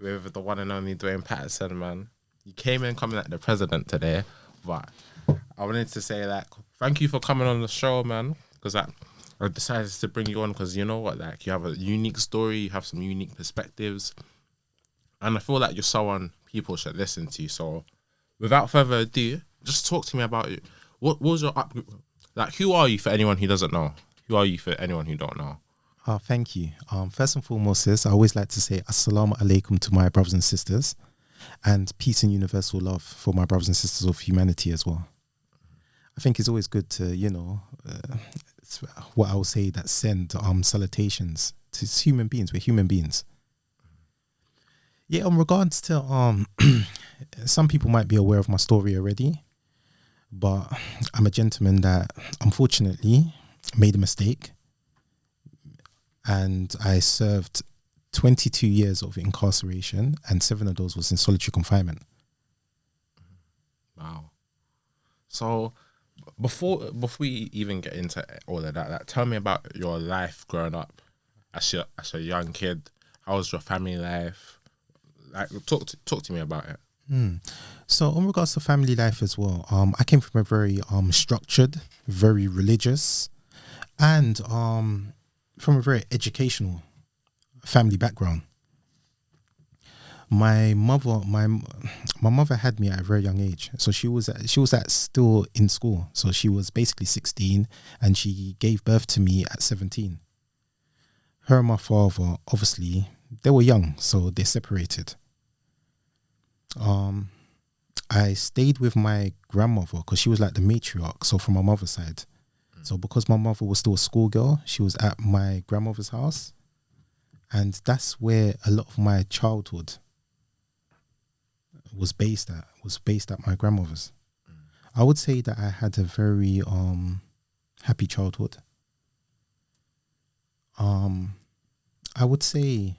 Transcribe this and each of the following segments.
with the one and only Dwaine Patterson, man. You came in coming like the president today, but I wanted to say like thank you for coming on the show, man. Because I decided to bring you on because you know what, like you have a unique story, you have some unique perspectives, and I feel like you're someone people should listen to. So, without further ado, just talk to me about it. What was your up? Like, who are you for anyone who doesn't know? Who are you for anyone who don't know? Oh, thank you. First and foremost, sis, I always like to say assalamu alaikum to my brothers and sisters, and peace and universal love for my brothers and sisters of humanity as well. I think it's always good to, it's what I would say that send salutations to human beings. We're human beings. Yeah, in regards to some people might be aware of my story already, but I'm a gentleman that unfortunately made a mistake, and I served 22 years of incarceration, and 7 of those was in solitary confinement. Wow. So before we even get into all of that, like, tell me about your life growing up as a young kid. How was your family life? Like, talk to me about it. So in regards to family life as well, I came from a very structured, very religious, and from a very educational family background. My mother had me at a very young age, so she was still in school. So she was basically 16, and she gave birth to me at 17. Her and my father, obviously, they were young, so they separated. I stayed with my grandmother because she was like the matriarch, so from my mother's side. So because my mother was still a schoolgirl, she was at my grandmother's house, and that's where a lot of my childhood was based at my grandmother's. I would say that I had a very happy childhood. I would say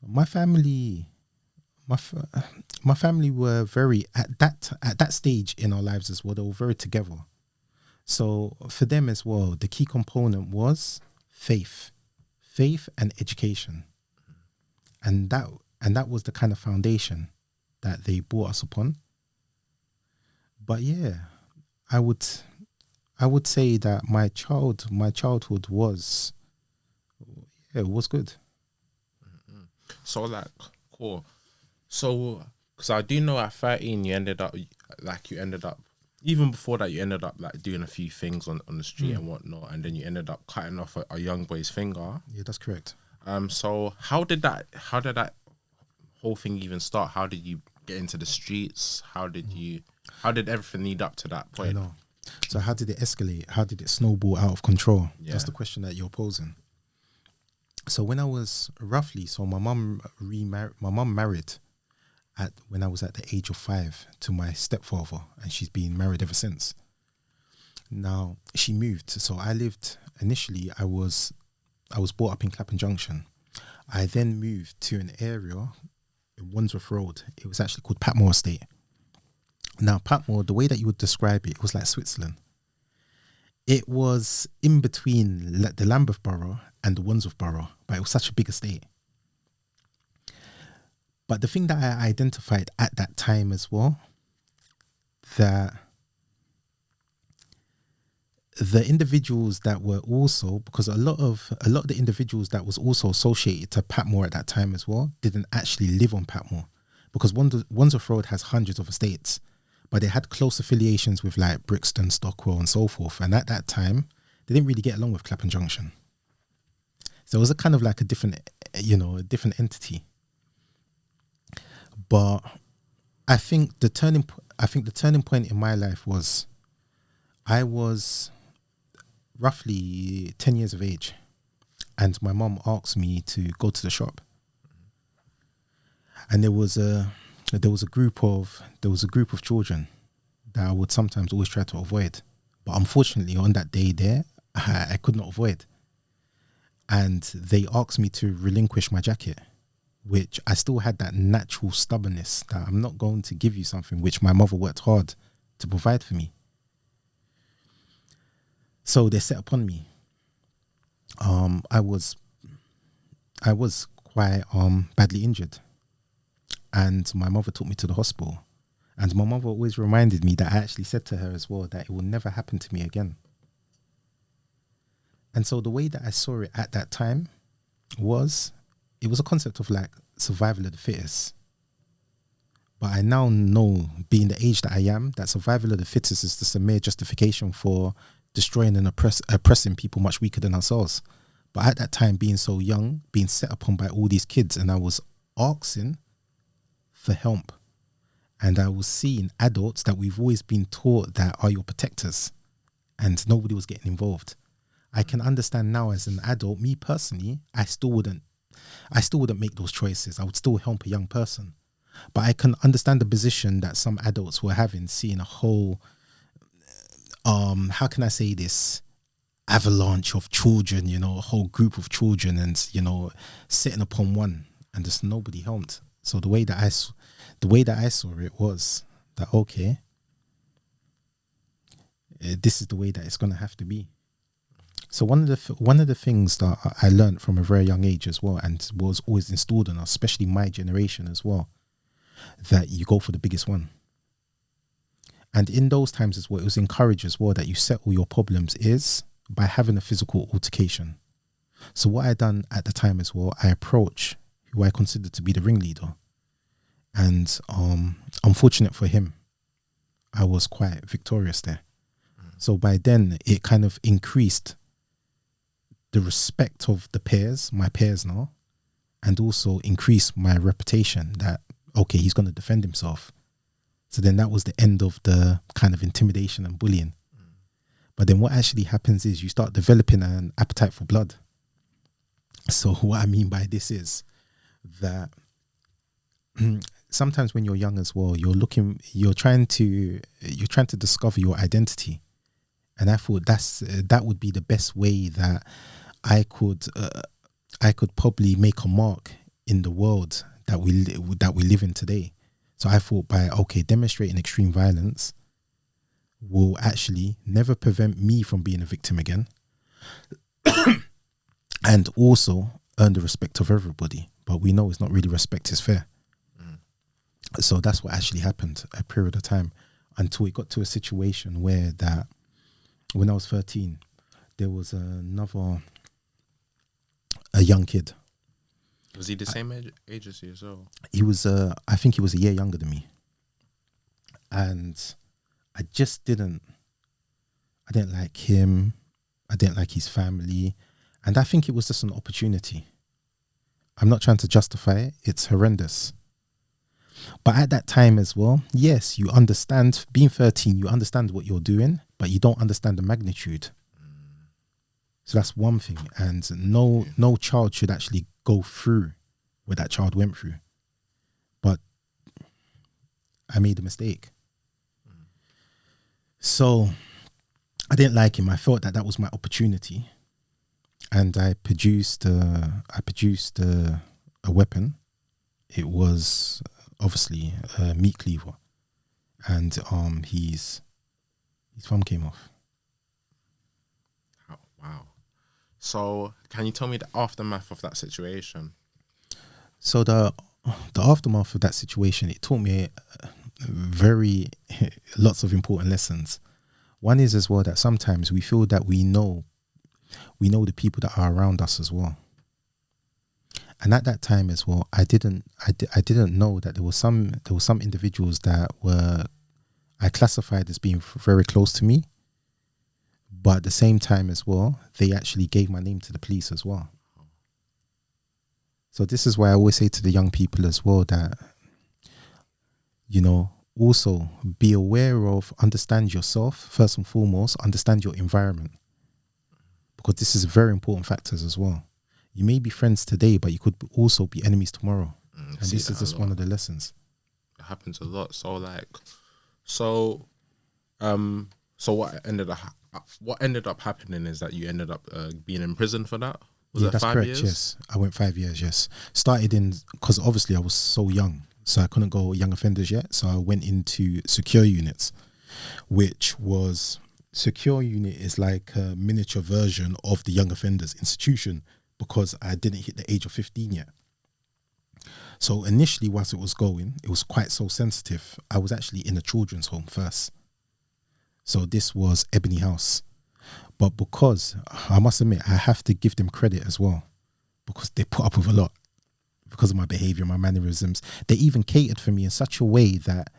my family were very at that stage in our lives as well. They were very together. So for them as well, the key component was faith and education, and that was the kind of foundation that they brought us upon. But yeah, I would say that my childhood was good. So like, cool. So, because I do know at 13 you ended up even before that you ended up like doing a few things on the street and whatnot, and then you ended up cutting off a young boy's finger. Yeah, that's correct. So how did that whole thing even start? How did you get into the streets? How did everything lead up to that point? I know. So how did it escalate? How did it snowball out of control? Yeah. That's the question that you're posing. So when I was my mum married when I was at the age of 5 to my stepfather, and she's been married ever since. Now she moved, so I lived initially. I was brought up in Clapham Junction. I then moved to an area in Wandsworth Road. It was actually called Patmore Estate. Now Patmore, the way that you would describe it, it was like Switzerland. It was in between the Lambeth Borough and the Wandsworth Borough, but it was such a big estate. But the thing that I identified at that time as well, that the individuals that were also, because a lot of the individuals that was also associated to Patmore at that time as well, didn't actually live on Patmore, because Wandsworth Road has hundreds of estates, but they had close affiliations with like Brixton, Stockwell, and so forth. And at that time, they didn't really get along with Clapham Junction. So it was a kind of like a different entity. But I think the turning point in my life was I was roughly 10 years of age, and my mum asked me to go to the shop. And there was a group of children that I would sometimes always try to avoid. But unfortunately on that day there, I could not avoid. And they asked me to relinquish my jacket, which I still had that natural stubbornness that I'm not going to give you something which my mother worked hard to provide for me. So they set upon me. I was quite badly injured, and my mother took me to the hospital. And my mother always reminded me that I actually said to her as well that it will never happen to me again. And so the way that I saw it at that time was, it was a concept of like survival of the fittest. But I now know, being the age that I am, that survival of the fittest is just a mere justification for destroying and oppressing people much weaker than ourselves. But at that time, being so young, being set upon by all these kids, and I was asking for help. And I was seeing adults that we've always been taught that are your protectors, and nobody was getting involved. I can understand now as an adult, me personally, I still wouldn't make those choices. I would still help a young person. But I can understand the position that some adults were having, seeing a whole, how can I say this, avalanche of children, a whole group of children, and, sitting upon one, and just nobody helped. So the way that I saw it was that, okay, this is the way that it's going to have to be. So one of the things that I learned from a very young age as well, and was always installed in us, especially my generation as well, that you go for the biggest one. And in those times as well, it was encouraged as well that you settle your problems is by having a physical altercation. So what I done at the time as well, I approached who I considered to be the ringleader. And unfortunate for him, I was quite victorious there. So by then, it kind of increased the respect of the peers, my peers now, and also increased my reputation that, okay, he's going to defend himself. So then that was the end of the kind of intimidation and bullying. But then what actually happens is you start developing an appetite for blood. So what I mean by this is that sometimes when you're young as well, you're trying to discover your identity. And I thought that would be the best way that I could probably make a mark in the world that we live in today. So I thought by demonstrating extreme violence will actually never prevent me from being a victim again, and also earn the respect of everybody. But we know it's not really respect is fair. So that's what actually happened a period of time, until it got to a situation where that when I was 13, there was a young kid. Was he the same age as you as well? He was, I think he was a year younger than me. And I didn't like him. I didn't like his family. And I think it was just an opportunity. I'm not trying to justify it. It's horrendous. But at that time as well, yes, you understand, being 13, you understand what you're doing, but you don't understand the magnitude. So that's one thing. And no child should actually go through what that child went through. But I made a mistake. So I didn't like him. I felt that was my opportunity. And I produced a weapon. It was obviously a meat cleaver. And his thumb came off. Oh, wow. So can you tell me the aftermath of that situation? So the aftermath of that situation, it taught me lots of important lessons. One is as well that sometimes we feel that we know the people that are around us as well. And at that time as well, I didn't know that there was some individuals that I classified as being very close to me. But at the same time as well, they actually gave my name to the police as well. So this is why I always say to the young people as well that, also be aware of, understand yourself, first and foremost, understand your environment. Because this is very important factors as well. You may be friends today, but you could also be enemies tomorrow. And this is just one of the lessons. It happens a lot. So what ended up happening is that you ended up being in prison for that? Was it that's 5 correct, years? Yes. I went 5 years, yes. Started because obviously I was so young, so I couldn't go young offenders yet. So I went into secure units, which was, secure unit is like a miniature version of the young offenders institution, because I didn't hit the age of 15 yet. So initially, whilst it was going, it was quite so sensitive. I was actually in a children's home first. So this was Ebony House. But because, I must admit, I have to give them credit as well, because they put up with a lot because of my behavior, my mannerisms. They even catered for me in such a way that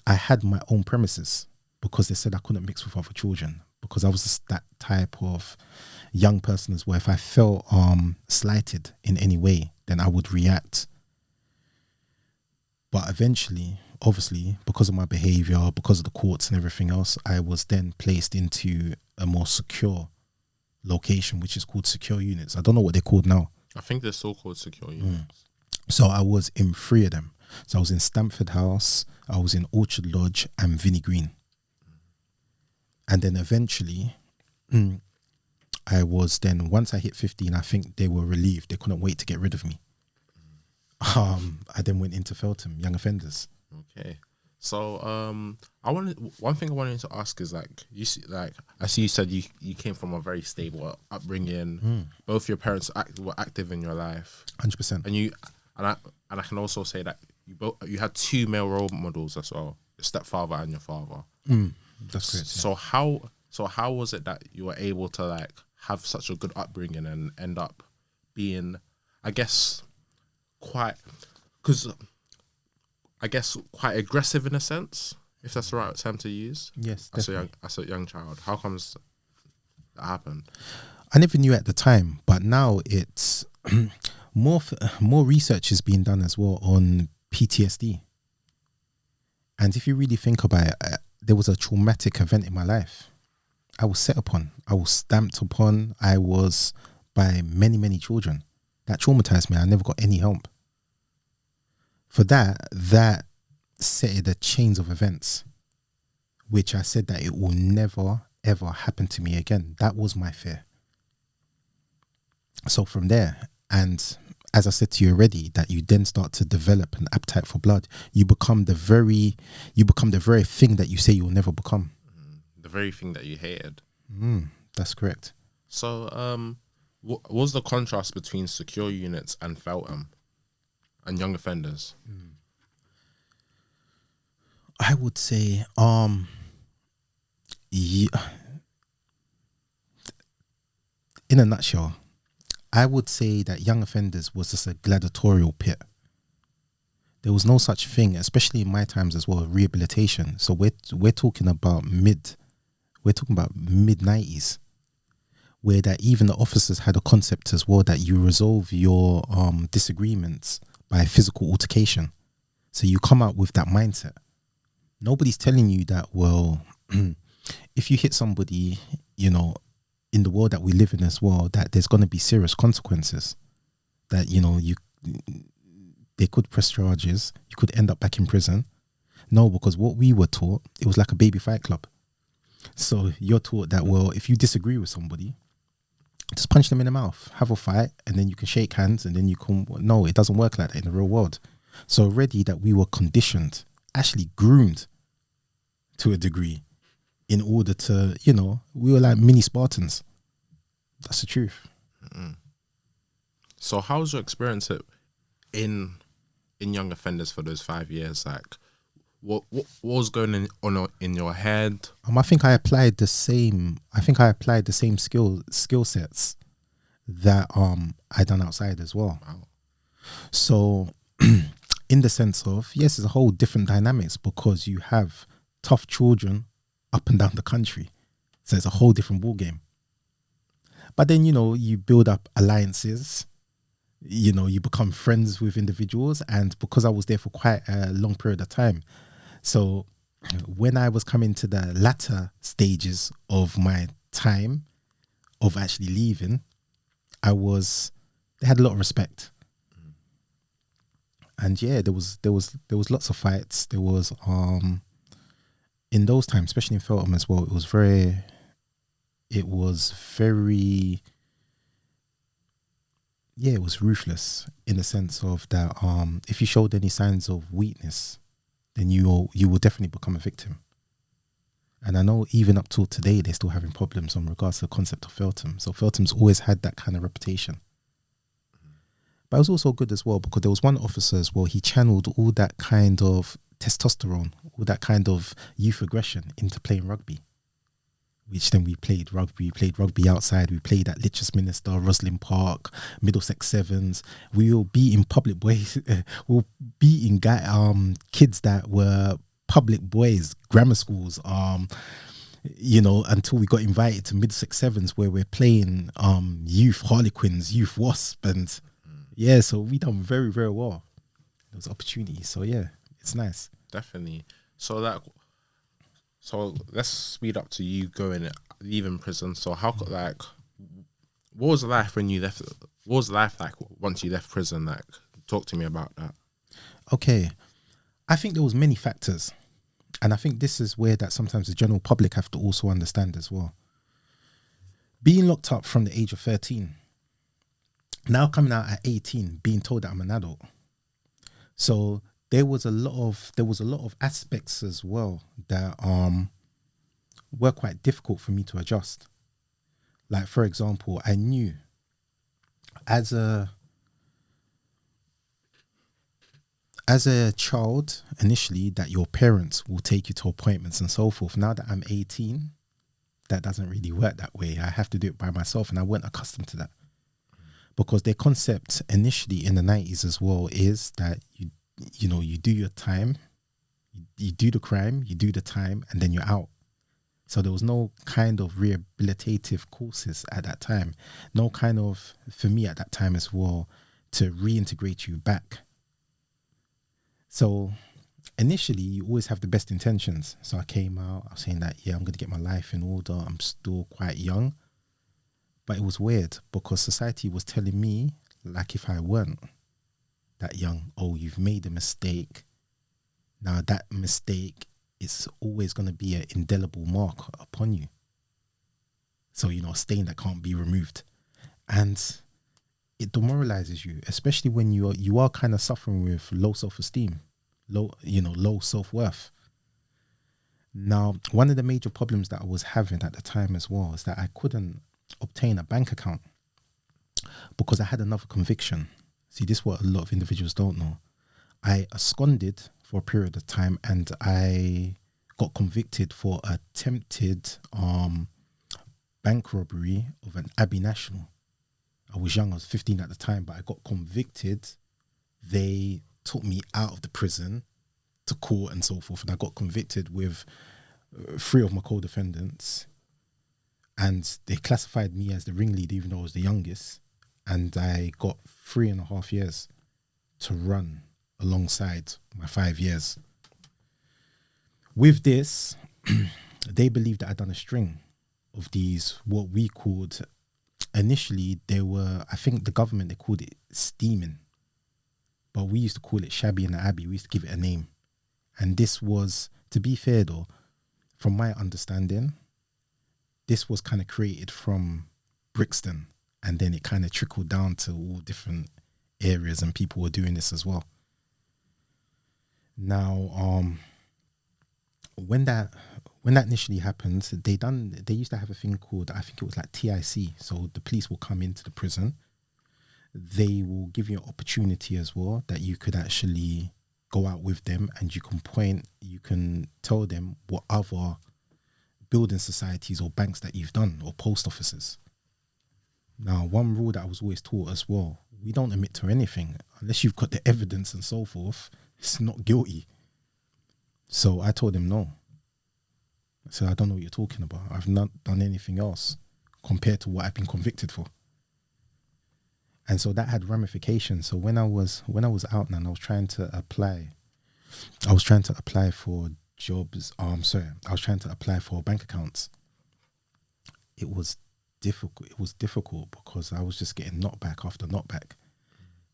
I had my own premises, because they said I couldn't mix with other children, because I was just that type of young person as well. If I felt slighted in any way, then I would react. But eventually, obviously, because of my behavior, because of the courts and everything else, I was then placed into a more secure location, which is called secure units. I don't know what they're called now. I think they're so called secure units. So I was in 3 of them. So I was in Stamford House, I was in Orchard Lodge and Vinnie Green. And then eventually, I was then, once I hit 15, I think they were relieved. They couldn't wait to get rid of me. I then went into Feltham, young offenders. Okay. So one thing I wanted to ask is, like, I see you said you came from a very stable upbringing. Both your parents were active in your life. 100%. And I can also say that you had 2 male role models as well, your stepfather and your father. That's great. So how was it that you were able to, like, have such a good upbringing and end up being, I guess, quite aggressive in a sense, if that's the right term to use? Yes, as a young child. How comes that happened? I never knew at the time, but now it's more research is being done as well on PTSD. And if you really think about it, there was a traumatic event in my life. I was set upon, I was stamped upon, I was by many, many children. That traumatized me. I never got any help. For that set the chains of events, which I said that it will never, ever happen to me again. That was my fear. So from there, and as I said to you already, that you then start to develop an appetite for blood. You become the very thing that you say you'll never become. The very thing that you hated. That's correct. So, what was the contrast between secure units and Feltham and young offenders? I would say, in a nutshell, I would say that young offenders was just a gladiatorial pit. There was no such thing, especially in my times as well, rehabilitation. So we're talking about mid 90s, where that even the officers had a concept as well that you resolve your disagreements by physical altercation. So you come out with that mindset. Nobody's telling you that, well, if you hit somebody, you know, in the world that we live in as well, that there's going to be serious consequences, that, you know, they could press charges, you could end up back in prison. No, because what we were taught, it was like a baby fight club. So you're taught that, well, if you disagree with somebody, just punch them in the mouth, have a fight, and then you can shake hands, and then you can. No, it doesn't work like that in the real world. So already that we were conditioned, actually groomed to a degree, in order to, you know, we were like mini Spartans. That's the truth. So how was your experience in young offenders for those 5 years? Like, what was going on in your head? I think I applied the same. Skill sets that I done outside as well. Wow. So, in the sense of, yes, it's a whole different dynamics, because you have tough children up and down the country. So it's a whole different ball game. But then, you know, you build up alliances. You know, you become friends with individuals, and because I was there for quite a long period of time, so when I was coming to the latter stages of my time of actually leaving, they had a lot of respect. And yeah, there was lots of fights. There was in those times, especially in Feltham as well, it was very it was ruthless, in the sense of that if you showed any signs of weakness, then you will definitely become a victim. And I know even up till today, they're still having problems on regards to the concept of Feltham. So Feltham's always had that kind of reputation. But it was also good as well because there was one officer as well. He channeled all that kind of testosterone, all that kind of youth aggression into playing rugby. Which then we played rugby. We played rugby outside. We played at Litchfield Minster, Roslyn Park, Middlesex Sevens. We were beating public boys. We were beating kids that were public boys, grammar schools. Until we got invited to Middlesex Sevens where we're playing youth Harlequins, youth Wasp, and yeah. So we done very, very well. Those opportunities. So yeah, it's nice. Definitely. So let's speed up to you leaving prison. So what was life when you left? What was life like once you left prison? Like, talk to me about that. Okay, I think there was many factors, and I think this is where that sometimes the general public have to also understand as well. Being locked up from the age of 13, now coming out at 18, being told that I'm an adult. So there was a lot of aspects as well that were quite difficult for me to adjust. Like, for example, I knew as a child initially that your parents will take you to appointments and so forth. Now that I'm 18, that doesn't really work that way. I have to do it by myself, and I weren't accustomed to that. Because their concept initially in the 90s as well is that you do your time, you do the crime, you do the time, and then you're out. So there was no kind of rehabilitative courses at that time. No kind of, for me at that time as well, to reintegrate you back. So initially, you always have the best intentions. So I came out, I was saying that, yeah, I'm going to get my life in order. I'm still quite young. But it was weird because society was telling me, like if I weren't that young, oh, you've made a mistake. Now that mistake is always going to be an indelible mark upon you. So, a stain that can't be removed. And it demoralizes you, especially when you are kind of suffering with low self-esteem, low self-worth. Now, one of the major problems that I was having at the time as well is that I couldn't obtain a bank account because I had another conviction. See, this is what a lot of individuals don't know. I absconded for a period of time and I got convicted for attempted bank robbery of an Abbey National. I was young, I was 15 at the time, but I got convicted. They took me out of the prison to court and so forth, and I got convicted with 3 of my co-defendants, and they classified me as the ringleader even though I was the youngest, and I got 3.5 years to run alongside my 5 years. With this, they believed that I'd done a string of these, what we called, initially they were, I think the government, they called it steaming, but we used to call it shabby in the Abbey. We used to give it a name. And this was, to be fair though, from my understanding, this was kind of created from Brixton, and then it kind of trickled down to all different areas, and people were doing this as well. Now, when that initially happened, they used to have a thing called, I think it was like TIC. So the police will come into the prison. They will give you an opportunity as well that you could actually go out with them, and you can tell them what other building societies or banks that you've done, or post offices. Now, one rule that I was always taught as well, we don't admit to anything unless you've got the evidence and so forth. It's not guilty. So I told him no. I said, I don't know what you're talking about. I've not done anything else compared to what I've been convicted for. And so that had ramifications. So when I was out now, and I was trying to apply for jobs. I was trying to apply for bank accounts. It was difficult. It was difficult because I was just getting knockback after knockback.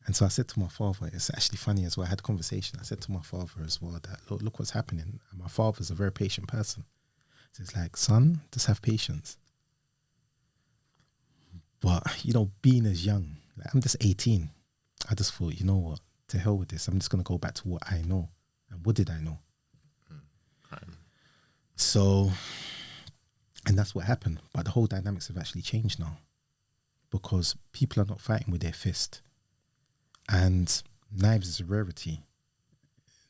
And so I said to my father, it's actually funny as well, I had a conversation. I said to my father as well that, look what's happening. And my father's a very patient person. So it's like, son, just have patience. But, being as young, I'm just 18. I just thought, you know what, to hell with this. I'm just going to go back to what I know. And what did I know? So, and that's what happened. But the whole dynamics have actually changed now, because people are not fighting with their fist. and knives is a rarity.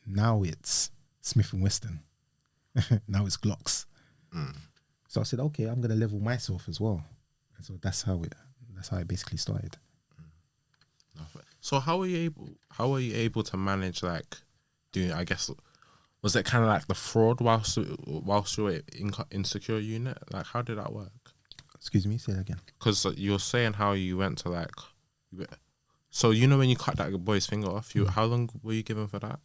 Now it's Smith and Wesson. Now it's Glocks. So I said, okay, I'm gonna level myself as well. And so that's how it basically started. So how were you able to manage like doing, I guess, was it kind of like the fraud whilst you were in secure unit? Like, how did that work? Excuse me, say that again. Because you're saying how you went to like, so you know when you cut that boy's finger off, how long were you given for that?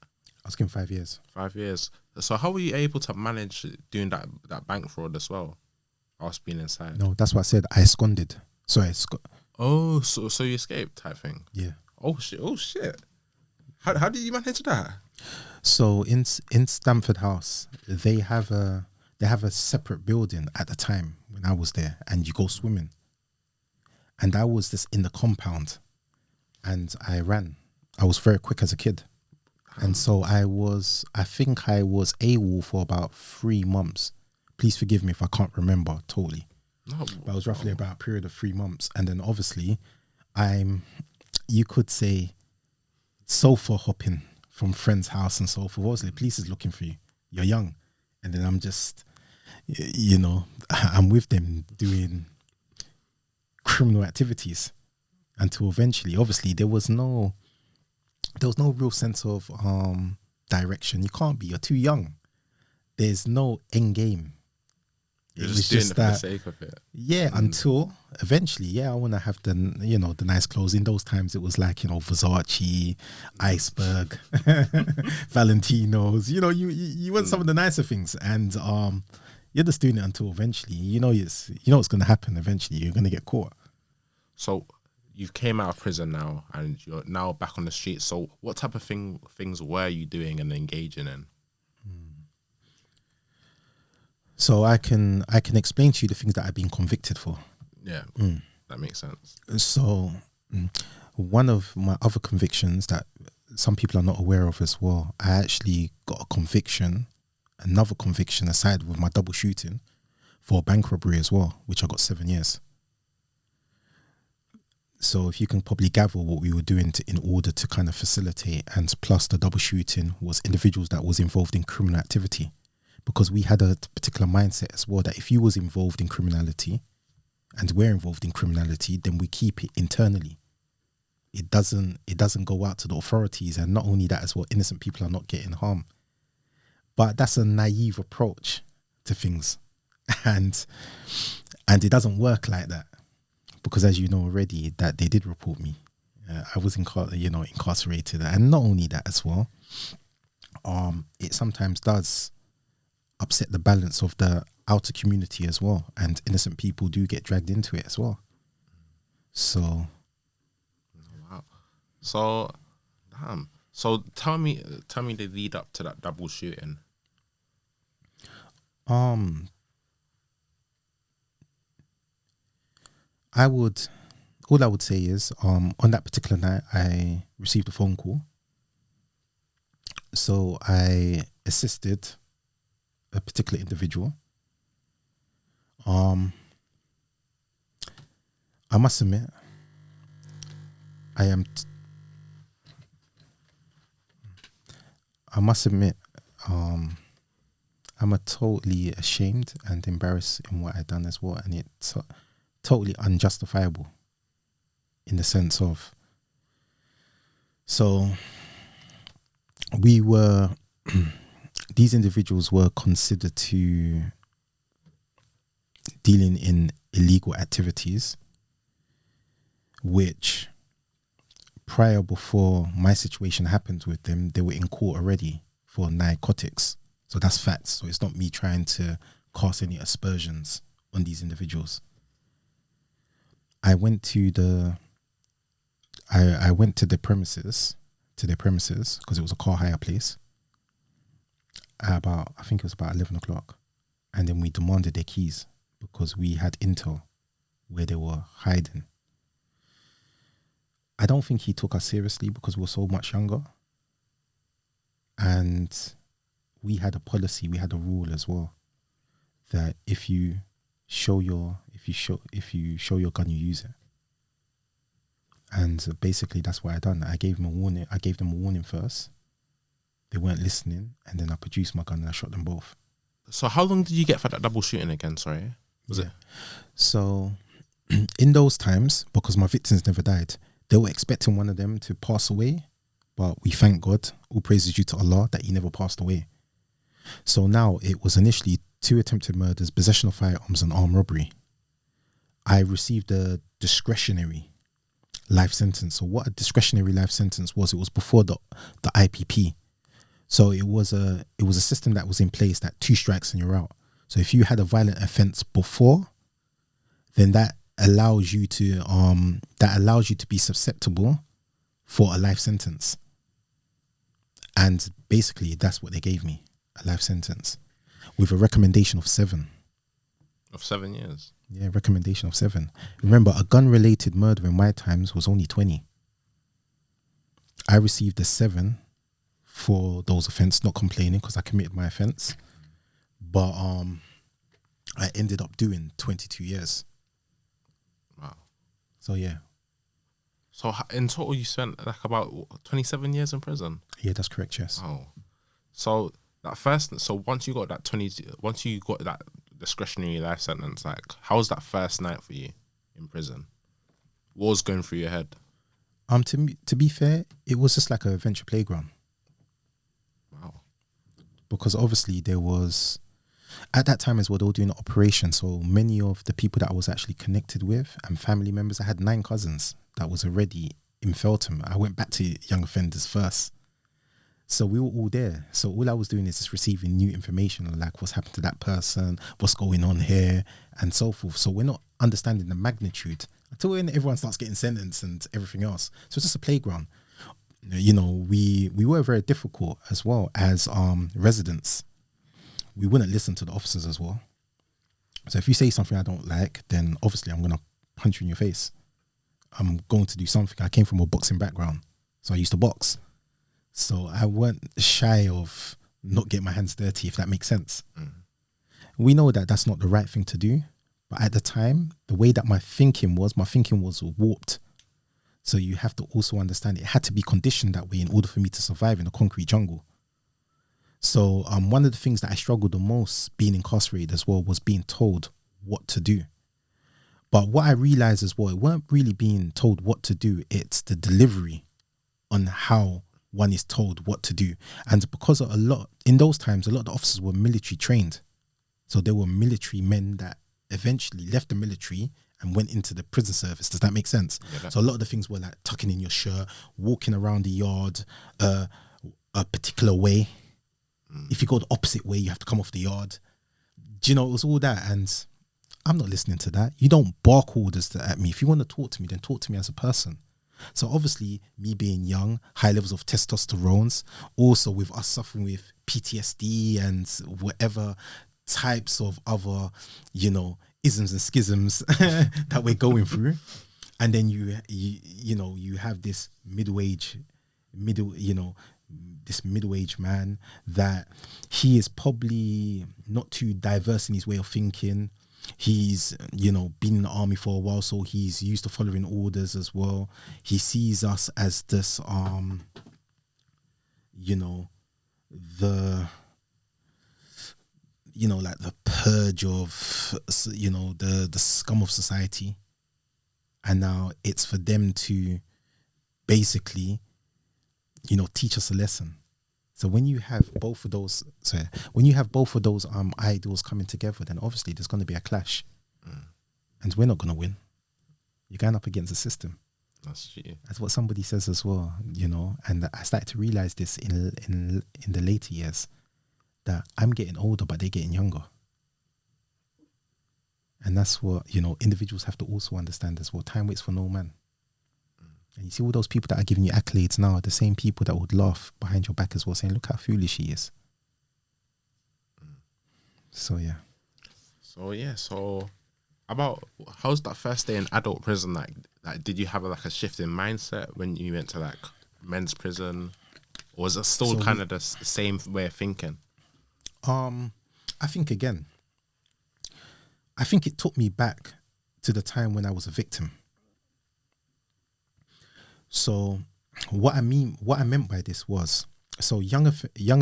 I was given 5 years. 5 years. So how were you able to manage doing that bank fraud as well, whilst being inside? No, that's what I said. I absconded. So Oh, so you escaped type thing. Yeah. Oh shit. How did you manage that? So in Stamford House, they have a separate building at the time when I was there, and you go swimming. And I was just in the compound, and I ran. I was very quick as a kid, and so I think I was AWOL for about 3 months. Please forgive me if I can't remember totally. No, but it was roughly about a period of 3 months, and then obviously, you could say, sofa hopping from friends' house and so forth. Obviously, police is looking for you. You're young, and then I'm just, I'm with them doing criminal activities until eventually, obviously, there was no real sense of direction. You can't be. You're too young. There's no end game. You're just doing it for the sake of it. Yeah, until eventually, I want to have the nice clothes. In those times, it was like, Versace, Iceberg, Valentinos. You want some of the nicer things, and you're just doing it until eventually, what's going to happen. Eventually, you're going to get caught. So you came out of prison now, and you're now back on the street. So what type of things were you doing and engaging in? So I can explain to you the things that I've been convicted for. Yeah, that makes sense. So one of my other convictions that some people are not aware of as well, I actually got another conviction aside with my double shooting for bank robbery as well, which I got 7 years. So if you can probably gather what we were doing in order to kind of facilitate, and plus the double shooting was individuals that was involved in criminal activity. Because we had a particular mindset as well that if you was involved in criminality and we're involved in criminality, then we keep it internally. It doesn't go out to the authorities, and not only that as well, innocent people are not getting harm. But that's a naive approach to things, and it doesn't work like that, because as you know already, that they did report me. I was incarcerated, and not only that as well, it sometimes does upset the balance of the outer community as well, and innocent people do get dragged into it as well. So, wow. So, damn. So tell me the lead up to that double shooting. all I would say is, on that particular night, I received a phone call. So I assisted a particular individual. I must admit, I'm totally ashamed and embarrassed in what I done as well, and it's totally unjustifiable in the sense of, so we were these individuals were considered to dealing in illegal activities, which before my situation happened with them, they were in court already for narcotics. So that's facts. So it's not me trying to cast any aspersions on these individuals. I went to the premises, because it was a car hire place. I think it was about 11 o'clock. And then we demanded their keys because we had intel where they were hiding. I don't think he took us seriously because we were so much younger. And we had a policy, we had a rule as well, that if you show your gun, you use it. And basically, that's what I done. I gave them a warning. I gave them a warning first. They weren't listening, and then I produced my gun and I shot them both. So how long did you get for that double shooting again? Sorry, was it? So in those times, because my victims never died, they were expecting one of them to pass away, but we thank God, all praises due to Allah, that he never passed away. So now it was initially 2 attempted murders, possession of firearms, and armed robbery. I received a discretionary life sentence. So what a discretionary life sentence was, it was before the IPP. So it was a system that was in place that 2 strikes and you're out. So if you had a violent offence before, then that allows you to be susceptible for a life sentence. And basically that's what they gave me, a life sentence with a recommendation of 7. Of 7 years. Yeah, recommendation of 7. Remember, a gun-related murder in my times was only 20. I received a 7 for those offences, not complaining because I committed my offence. But I ended up doing 22 years. Wow. So yeah. So in total, you spent like about 27 years in prison. Yeah, that's correct. Yes. Oh, so that first. So once you got that discretionary life sentence, like how was that first night for you in prison? What was going through your head? To be fair, it was just like a venture playground. Wow. Because obviously there was, at that time as well, they were doing an operation. So many of the people that I was actually connected with and family members, I had 9 cousins that was already in Feltham. I went back to young offenders first. So we were all there. So all I was doing is just receiving new information, like what's happened to that person, what's going on here, and so forth. So we're not understanding the magnitude until when everyone starts getting sentenced and everything else. So it's just a playground. You know, we were very difficult as well as residents. We wouldn't listen to the officers as well. So if you say something I don't like, then obviously I'm going to punch you in your face. I'm going to do something. I came from a boxing background, so I used to box. So I weren't shy of not getting my hands dirty, if that makes sense. Mm. We know that that's not the right thing to do. But at the time, the way that my thinking was warped. So you have to also understand it had to be conditioned that way in order for me to survive in a concrete jungle. So one of the things that I struggled the most being incarcerated as well was being told what to do. But what I realized as well, it weren't really being told what to do. It's the delivery on how one is told what to do. And because in those times, a lot of the officers were military trained. So they were military men that eventually left the military and went into the prison service. Does that make sense? Yeah, so a lot of the things were like tucking in your shirt, walking around the yard a particular way. If you go the opposite way, you have to come off the yard. Do you know, it was all that. And I'm not listening to that. You don't bark orders at me. If you want to talk to me, then talk to me as a person. So obviously, me being young, high levels of testosterone, also with us suffering with PTSD and whatever types of other, isms and schisms that we're going through. And then you have this middle-aged man that he is probably not too diverse in his way of thinking. He's, been in the army for a while, so he's used to following orders as well. He sees us as this, like the purge of, the scum of society. And now it's for them to basically, teach us a lesson. So when you have both of those, ideals coming together, then obviously there's going to be a clash, and we're not going to win. You're going up against the system. That's true. That's what somebody says as well, And I started to realize this in the later years, that I'm getting older, but they're getting younger. And that's what individuals have to also understand as well. Time waits for no man. And you see all those people that are giving you accolades now are the same people that would laugh behind your back as well, saying, look how foolish he is. So, yeah. So about, how's that first day in adult prison? Like did you have a shift in mindset when you went to men's prison? Or was it still kind of the same way of thinking? I think it took me back to the time when I was a victim. So what I meant by this was, so young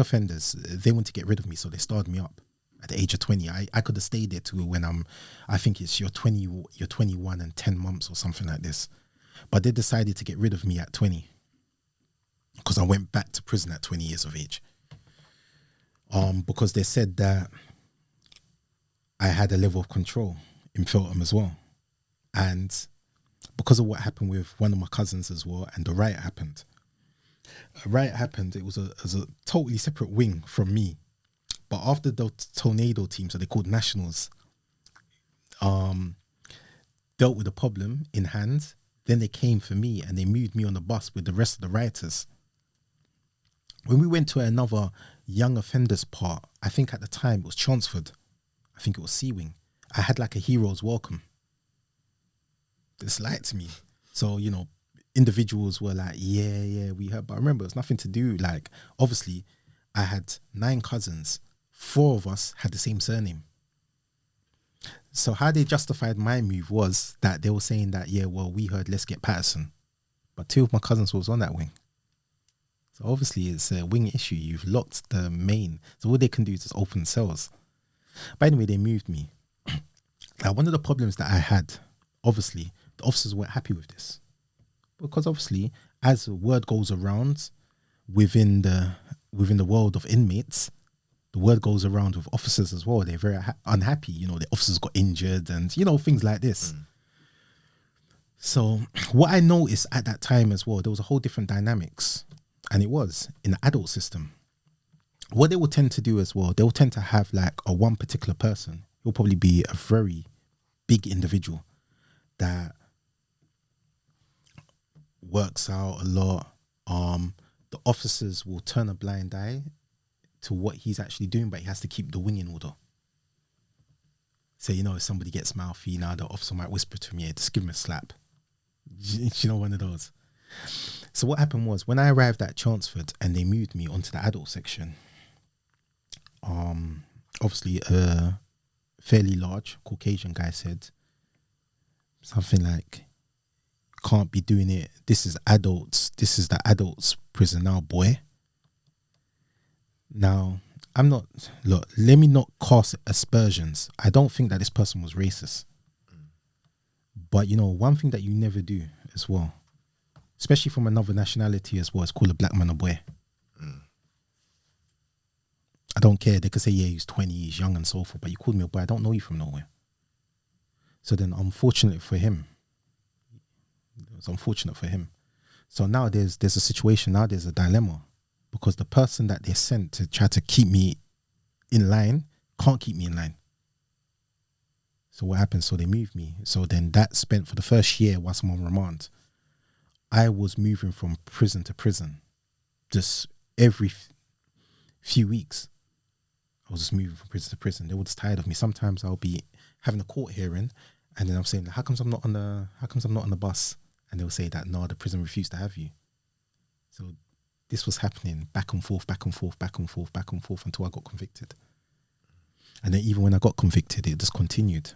offenders, they want to get rid of me, so they started me up at the age of 20. I could have stayed there to when I think it's you're 21 and 10 months or something like this. But they decided to get rid of me at 20 because I went back to prison at 20 years of age. Because they said that I had a level of control in Feltham as well. And because of what happened with one of my cousins as well, and the riot happened. A riot happened, it was a totally separate wing from me. But after the tornado team, so they called nationals, dealt with the problem in hand, then they came for me and they moved me on the bus with the rest of the rioters. When we went to another young offenders part, I think at the time it was Chanceford, I think it was Sea Wing, I had like a hero's welcome. It's light to me. So, you know, individuals were like, yeah, we heard. But I remember it's nothing to do. Like, obviously, I had 9 cousins. 4 of us had the same surname. So how they justified my move was that they were saying that, yeah, well, we heard let's get Patterson. But 2 of my cousins was on that wing. So obviously it's a wing issue. You've locked the main. So all they can do is just open cells. But anyway, they moved me. Now, one of the problems that I had, obviously, the officers weren't happy with this. Because obviously, as word goes around within the world of inmates, the word goes around with officers as well. They're very unhappy. You know, the officers got injured and, you know, things like this. So what I noticed at that time as well, there was a whole different dynamics. And it was in the adult system. What they will tend to do as well, they will tend to have like a one particular person. He'll probably be a very big individual that works out a lot. The officers will turn a blind eye to what he's actually doing, but he has to keep the wing in order. So, you know, if somebody gets mouthy, now the officer might whisper to him, yeah, just give him a slap. You know, one of those. So what happened was, when I arrived at Chanceford and they moved me onto the adult section, obviously a fairly large Caucasian guy said something like, can't be doing it. This is adults. This is the adults prison now, boy. Now, let me not cast aspersions. I don't think that this person was racist. But, you know, one thing that you never do as well, especially from another nationality as well, is call a black man a boy. I don't care. They could say, yeah, he's 20, he's young and so forth, but you called me a boy. I don't know you from nowhere. So then, unfortunately for him, it was unfortunate for him. So now there's a situation, now there's a dilemma, because the person that they sent to try to keep me in line can't keep me in line. So what happens? So they moved me. So then that spent, for the first year whilst I'm on remand, I was moving from prison to prison. Just every few weeks, I was just moving from prison to prison. They were just tired of me. Sometimes I'll be having a court hearing and then I'm saying, how comes I'm not on the bus? And they'll say that, no, the prison refused to have you. So this was happening back and forth until I got convicted. And then even when I got convicted, it just continued.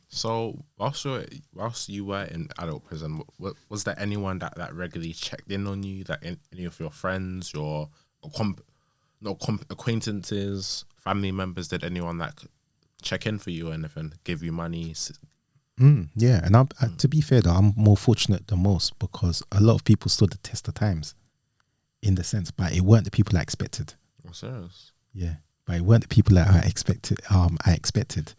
So whilst you were in adult prison, was there anyone that regularly checked in on you? That any of your friends, your acquaintances, family members, did anyone that could check in for you or anything, give you money? Yeah, and to be fair though, I'm more fortunate than most because a lot of people stood the test of times, in the sense, but it weren't the people I expected. Oh, serious? Yeah, but it weren't the people that I expected.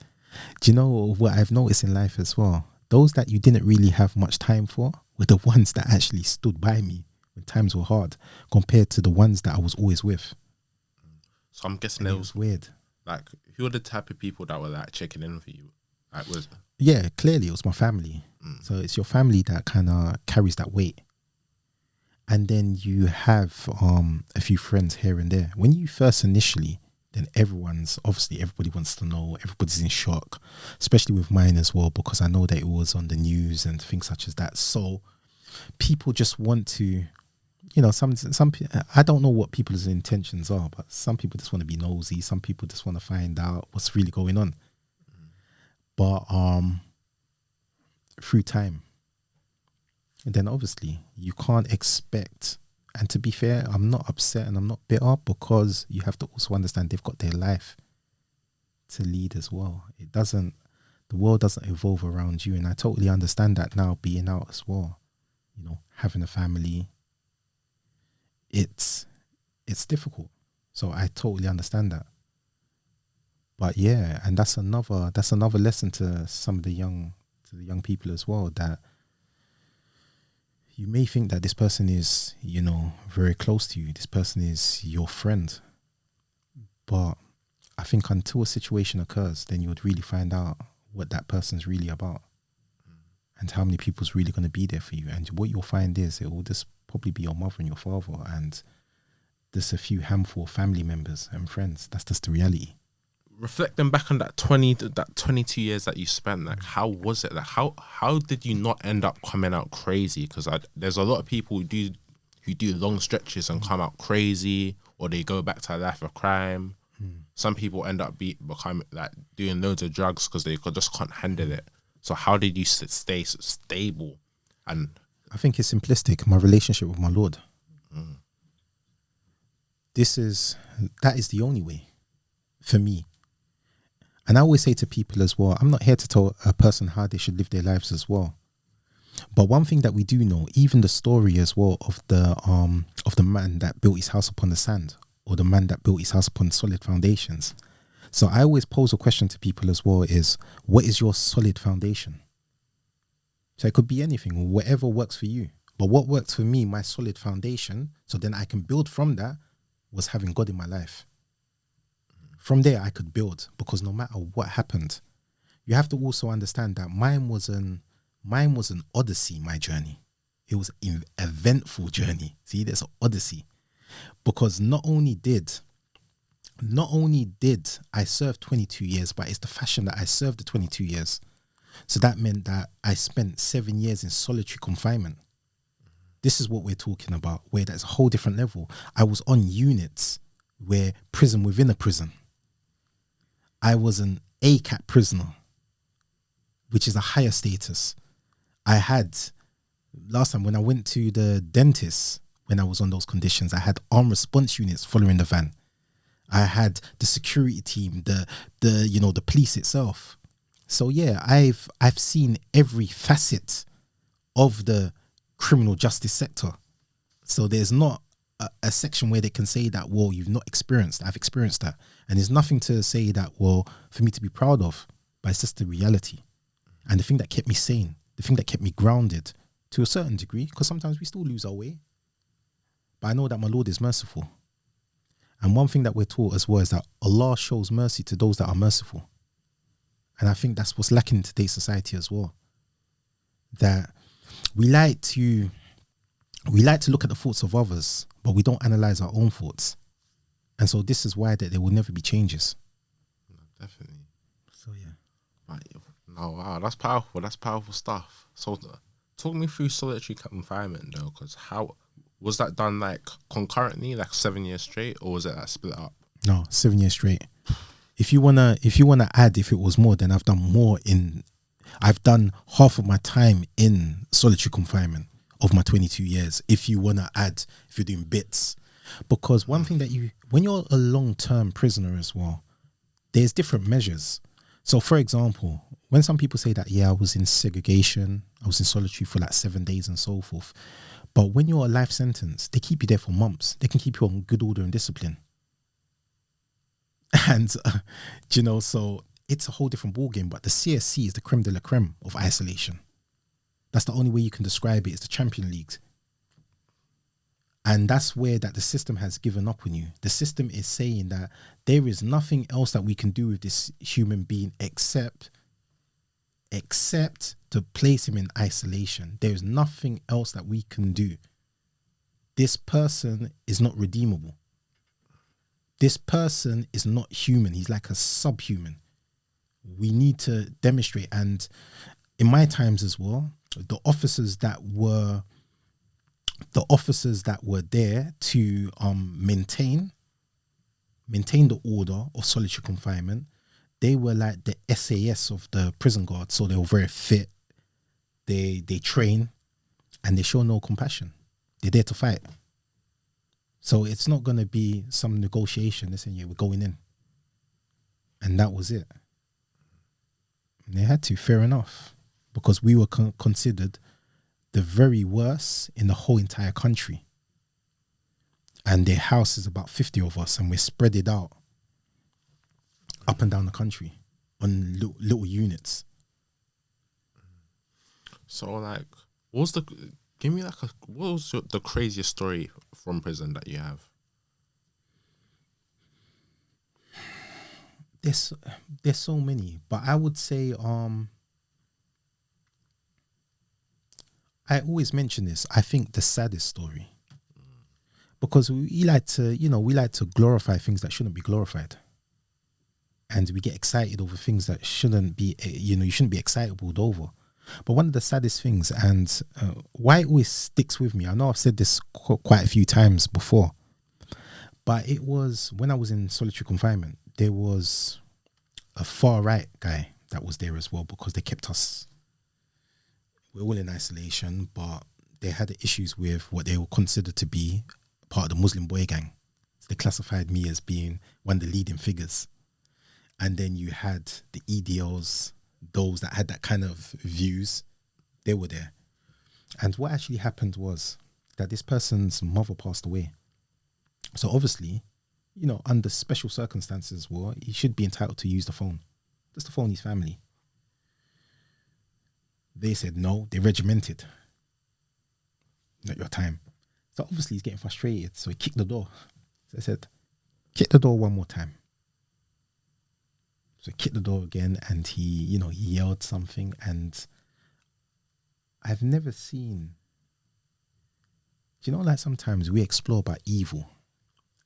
Do you know what I've noticed in life as well? Those that you didn't really have much time for were the ones that actually stood by me when times were hard, compared to the ones that I was always with. So I'm guessing it was weird. Like, who are the type of people that were like checking in for you? Like, yeah, clearly it was my family. So it's your family that kind of carries that weight. And then you have a few friends here and there. When you first initially, then everybody wants to know, everybody's in shock, especially with mine as well, because I know that it was on the news and things such as that. So people just want to, you know, some I don't know what people's intentions are, but some people just want to be nosy. Some people just want to find out what's really going on. But through time, then obviously you can't expect. And to be fair, I'm not upset and I'm not bitter, because you have to also understand they've got their life to lead as well. The world doesn't evolve around you. And I totally understand that now, being out as well, having a family, it's difficult. So I totally understand that. But yeah, and that's another lesson to some of the young people as well, that you may think that this person is, very close to you. This person is your friend. But I think until a situation occurs, then you would really find out what that person's really about, and how many people's really going to be there for you. And what you'll find is it will just probably be your mother and your father, and just a few handful of family members and friends. That's just the reality. Reflecting back on that 22 years that you spent, like, how was it? Like, how did you not end up coming out crazy? Because there's a lot of people who do long stretches and come out crazy, or they go back to a life of crime. Some people end up becoming like doing loads of drugs because they just can't handle it. So how did you stay stable? And I think it's simplistic. My relationship with my Lord. That is the only way for me. And I always say to people as well, I'm not here to tell a person how they should live their lives as well. But one thing that we do know, even the story as well of the man that built his house upon the sand, or the man that built his house upon solid foundations. So I always pose a question to people as well, is what is your solid foundation? So it could be anything, whatever works for you. But what works for me, my solid foundation, so then I can build from that, was having God in my life. From there, I could build, because no matter what happened, you have to also understand that mine was an odyssey, my journey. It was an eventful journey. See, there's an odyssey. Because not only did I serve 22 years, but it's the fashion that I served the 22 years. So that meant that I spent 7 years in solitary confinement. This is what we're talking about, where that's a whole different level. I was on units where prison within a prison. I was an ACAT prisoner, which is a higher status. I had, last time when I went to the dentist, when I was on those conditions, I had armed response units following the van. I had the security team, the police itself. So yeah, I've seen every facet of the criminal justice sector. So there's not a section where they can say that, well, you've not experienced. I've experienced that. And there's nothing to say that, well, for me to be proud of, but it's just the reality. And the thing that kept me sane, the thing that kept me grounded to a certain degree, because sometimes we still lose our way. But I know that my Lord is merciful. And one thing that we're taught as well is that Allah shows mercy to those that are merciful. And I think that's what's lacking in today's society as well. That we like to look at the thoughts of others, but we don't analyze our own thoughts. And so this is why that there will never be changes. Definitely. So yeah. Right. Oh wow, that's powerful. That's powerful stuff. So talk me through solitary confinement though, because how was that done, like concurrently, like 7 years straight, or was it like split up? No, 7 years straight. If you wanna add, if it was more, then I've done half of my time in solitary confinement of my 22 years. If you wanna add, if you're doing bits, because one thing that when you're a long-term prisoner as well, there's different measures. So for example, when some people say that, yeah, I was in segregation, I was in solitary for like 7 days and so forth. But when you're a life sentence, they keep you there for months. They can keep you on good order and discipline. And, so it's a whole different ballgame. But the CSC is the creme de la creme of isolation. That's the only way you can describe it. It's the Champion League. And that's where that the system has given up on you. The system is saying that there is nothing else that we can do with this human being except to place him in isolation. There is nothing else that we can do. This person is not redeemable. This person is not human. He's like a subhuman. We need to demonstrate. And in my times as well, the officers that were there to maintain the order of solitary confinement, they were like the SAS of the prison guard. So they were very fit. They train, and they show no compassion. They're there to fight. So it's not going to be some negotiation. They're saying, yeah, we're going in. And that was it. And they had to, fair enough, because we were considered the very worst in the whole entire country. And their house is about 50 of us, and we're spread it out up and down the country on little units. So, like, give me like what was the craziest story from prison that you have? There's so many, but I would say I always mention this. I think the saddest story, because we like to glorify things that shouldn't be glorified, and we get excited over things that shouldn't be. You shouldn't be excitable over. But one of the saddest things, and why it always sticks with me, I know I've said this quite a few times before, but it was when I was in solitary confinement. There was a far right guy that was there as well, because they kept us. We're all in isolation, but they had issues with what they were considered to be part of the Muslim boy gang. So they classified me as being one of the leading figures. And then you had the EDLs, those that had that kind of views, they were there. And what actually happened was that this person's mother passed away. So obviously, under special circumstances, he should be entitled to use the phone, just to phone his family. They said no, they regimented. Not your time. So obviously he's getting frustrated, so he kicked the door. So I said, kick the door one more time. So he kicked the door again, and he yelled something, and I've never seen, like sometimes we explore about evil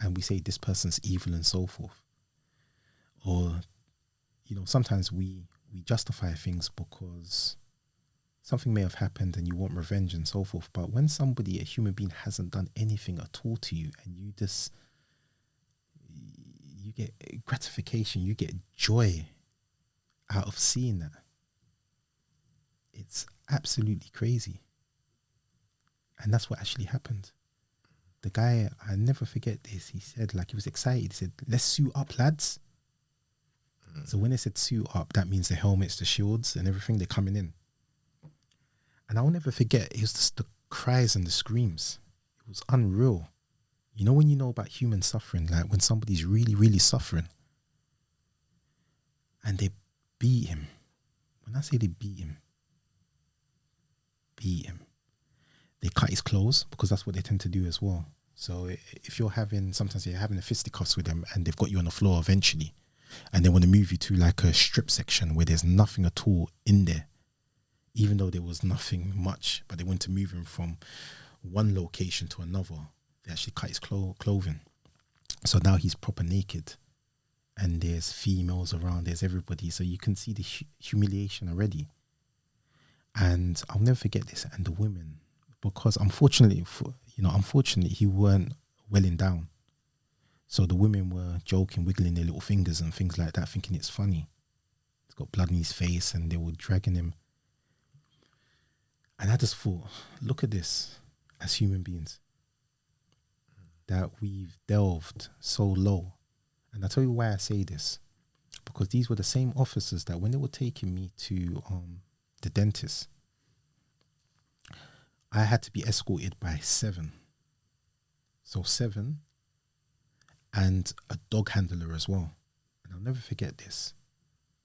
and we say this person's evil and so forth. Or, sometimes we justify things because something may have happened and you want revenge and so forth. But when somebody, a human being, hasn't done anything at all to you, and you get gratification, you get joy out of seeing that, it's absolutely crazy. And that's what actually happened. The guy, I never forget this, he said, he was excited, he said, let's suit up, lads. So when they said suit up, that means the helmets, the shields and everything, they're coming in. And I'll never forget, it was just the cries and the screams. It was unreal. When you know about human suffering, like when somebody's really, really suffering, and they beat him. When I say they beat him, they cut his clothes, because that's what they tend to do as well. So if sometimes you're having a fisticuffs with them and they've got you on the floor eventually, and they want to move you to like a strip section where there's nothing at all in there, even though there was nothing much, but they want to move him from one location to another. They actually cut his clothing. So now he's proper naked, and there's females around, there's everybody. So you can see the humiliation already. And I'll never forget this. And the women, because unfortunately, he weren't welling down. So the women were joking, wiggling their little fingers and things like that, thinking it's funny. He's got blood in his face, and they were dragging him. And I just thought, look at this as human beings, that we've delved so low. And I'll tell you why I say this. Because these were the same officers that when they were taking me to the dentist, I had to be escorted by 7. So 7 and a dog handler as well. And I'll never forget this.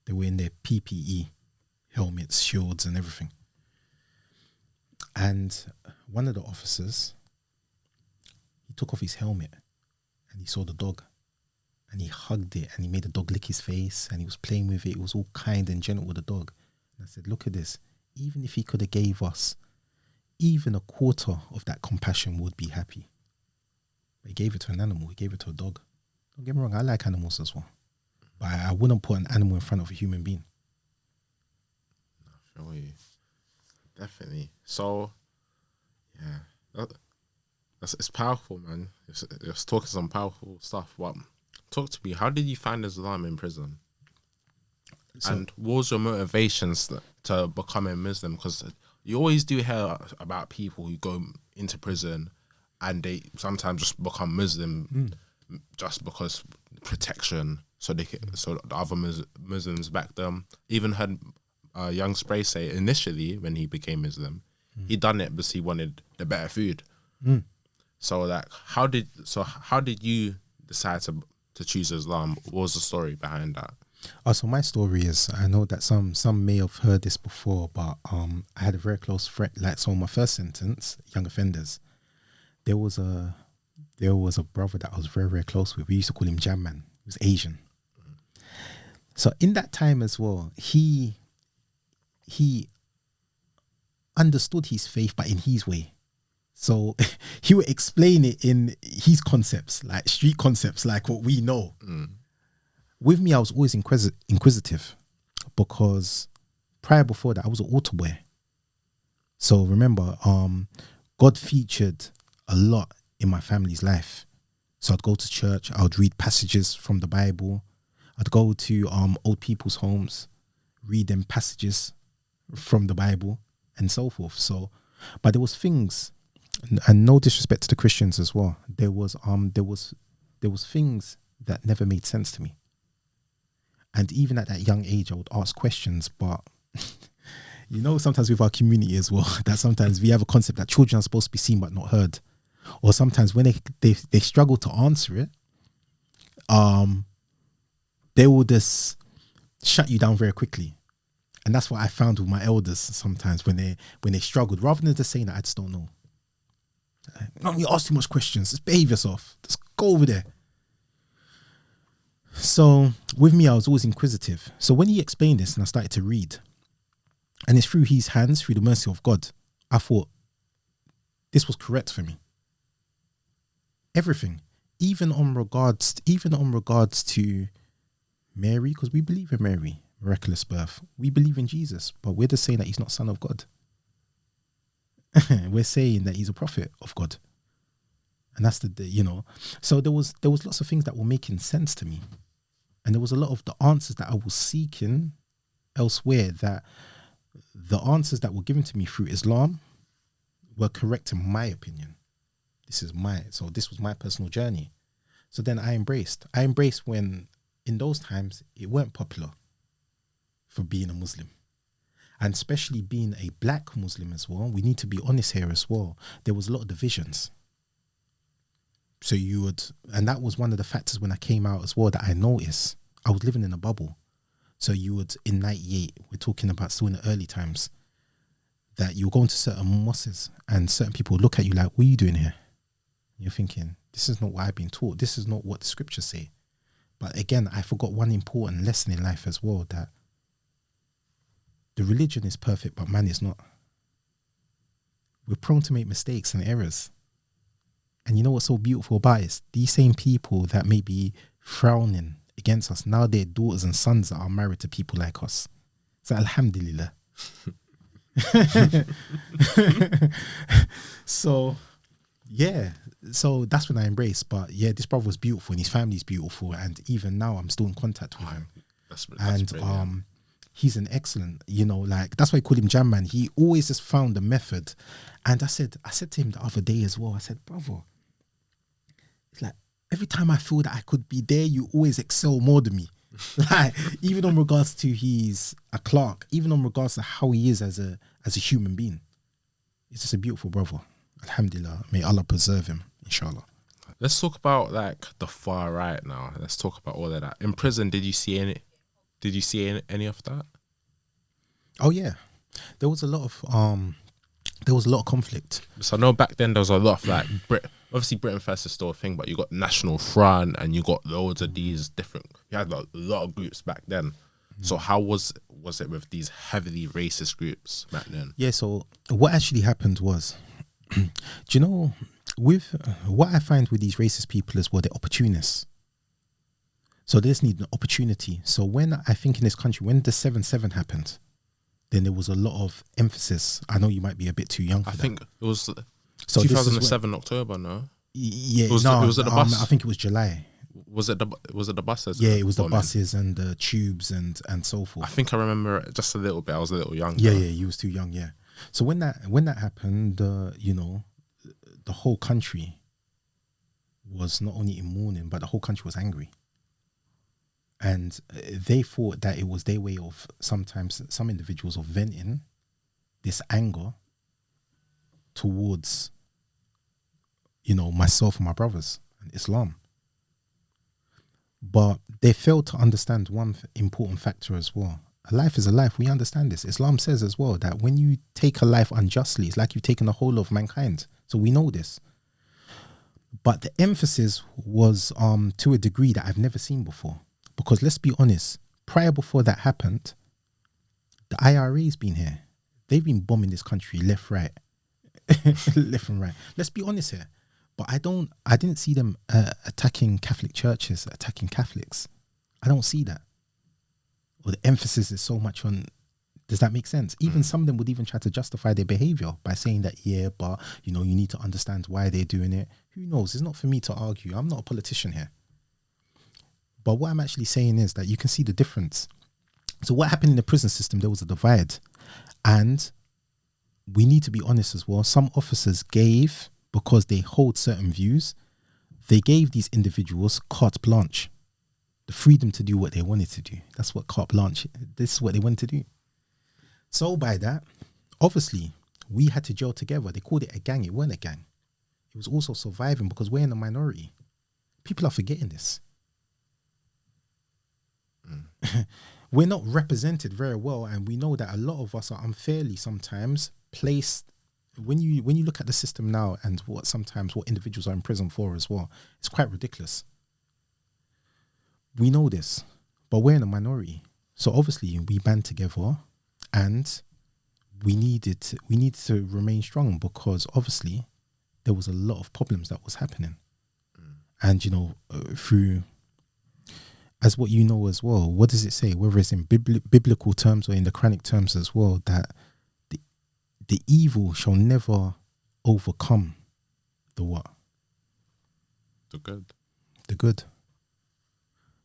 They were in their PPE, helmets, shields and everything. And one of the officers, he took off his helmet and he saw the dog, and he hugged it, and he made the dog lick his face, and he was playing with it. It was all kind and gentle with the dog. And I said, look at this. Even if he could have gave us even a quarter of that compassion, would be happy. But he gave it to an animal. He gave it to a dog. Don't get me wrong, I like animals as well. But I wouldn't put an animal in front of a human being. I feel you. Definitely. So, yeah. It's powerful, man. It's talking some powerful stuff. But talk to me. How did you find Islam in prison? And what was your motivations to become a Muslim? Because you always do hear about people who go into prison and they sometimes just become Muslim just because protection, so the other Muslims back them. Even heard Young Spray say initially when he became Muslim, he done it because he wanted the better food. So like, how did you decide to choose Islam? What was the story behind that? Oh, so my story is, I know that some may have heard this before, but I had a very close friend. Like, so my first sentence, young offenders, there was a brother that I was very, very close with. We used to call him Jam Man. He was Asian. So in that time as well, he understood his faith, but in his way. So he would explain it in his concepts, like street concepts, like what we know. With me, I was always inquisitive, because before that, I was an altar boy. So remember, God featured a lot in my family's life. So I'd go to church, I would read passages from the Bible. I'd go to old people's homes, read them passages from the Bible and so forth. So, but there was things, and no disrespect to the Christians as well, there was things that never made sense to me. And even at that young age, I would ask questions, but you know, sometimes with our community as well, that sometimes we have a concept that children are supposed to be seen but not heard. Or sometimes when they struggle to answer it, they will just shut you down very quickly. And that's what I found with my elders sometimes when they struggled, rather than just saying that I just don't know. No, you ask too much questions. Just behave yourself. Just go over there. So with me, I was always inquisitive. So when he explained this and I started to read, and it's through his hands, through the mercy of God, I thought this was correct for me. Everything, even on regards to Mary, because we believe in Mary, miraculous birth. We believe in Jesus, but we're just saying that he's not son of God. We're saying that he's a prophet of God. And that's so there was lots of things that were making sense to me. And there was a lot of the answers that I was seeking elsewhere, that the answers that were given to me through Islam were correct in my opinion. This was my personal journey. So then I embraced when in those times it weren't popular for being a Muslim. And especially being a black Muslim as well, we need to be honest here as well. There was a lot of divisions. So and that was one of the factors when I came out as well that I noticed. I was living in a bubble. So in 98, we're talking about still in the early times, that you go into certain mosques and certain people look at you like, what are you doing here? You're thinking, this is not what I've been taught. This is not what the scriptures say. But again, I forgot one important lesson in life as well, that the religion is perfect, but man is not. We're prone to make mistakes and errors. And you know what's so beautiful about it? Is these same people that may be frowning against us, now their daughters and sons that are married to people like us. So alhamdulillah. So yeah, so that's when I embraced. But yeah, this brother was beautiful and his family's beautiful, and even now I'm still in contact with him. That's brilliant. He's an excellent, like, that's why I call him Jam Man. He always just found a method. And I said to him the other day as well, I said, brother, it's like every time I feel that I could be there, you always excel more than me. Like, even on regards to he's a clerk, even on regards to how he is as a human being. He's just a beautiful brother. Alhamdulillah. May Allah preserve him, inshallah. Let's talk about like the far right now. Let's talk about all of that. In prison, did you see any of that? Oh yeah, there was a lot of conflict. So I know back then there was a lot of like obviously Britain First is still a thing, but you got National Front and you got loads of these different. You had a lot of groups back then. So how was it with these heavily racist groups back then? Yeah. So what actually happened was, do you know, with what I find with these racist people is, well, they're opportunists. So they just need an opportunity. So when I think in this country, when the 7/7 happened, then there was a lot of emphasis. I know you might be a bit too young for that. I think it was 2007 October, no? Yeah, it was the bus. I think it was July. Was it the buses? Yeah, it was the buses and the tubes and so forth. I think I remember just a little bit. I was a little young. Yeah, you was too young, yeah. So when that happened, the whole country was not only in mourning, but the whole country was angry. And they thought that it was their way of, sometimes some individuals, of venting this anger towards, myself and my brothers and Islam. But they failed to understand one important factor as well. A life is a life. We understand this. Islam says as well that when you take a life unjustly, it's like you've taken the whole of mankind. So we know this. But the emphasis was to a degree that I've never seen before. Because let's be honest, before that happened, the IRA's been here. They've been bombing this country left, right, left and right. Let's be honest here. But I didn't see them attacking Catholic churches, attacking Catholics. I don't see that. Or the emphasis is so much on, does that make sense? Even some of them would even try to justify their behavior by saying that, yeah, but, you need to understand why they're doing it. Who knows? It's not for me to argue. I'm not a politician here. But what I'm actually saying is that you can see the difference. So what happened in the prison system, there was a divide. And we need to be honest as well. Some officers gave, because they hold certain views, they gave these individuals carte blanche, the freedom to do what they wanted to do. That's what carte blanche, this is what they wanted to do. So by that, obviously, we had to jail together. They called it a gang. It weren't a gang. It was also surviving because we're in the minority. People are forgetting this. We're not represented very well, and we know that a lot of us are unfairly sometimes placed. When you look at the system now and what individuals are in prison for as well, it's quite ridiculous. We know this, but we're in a minority. So obviously we band together, and we needed to remain strong, because obviously there was a lot of problems that was happening. And through, as what you know as well, what does it say, whether it's in biblical terms or in the Quranic terms as well, that the evil shall never overcome the what? The good. The good.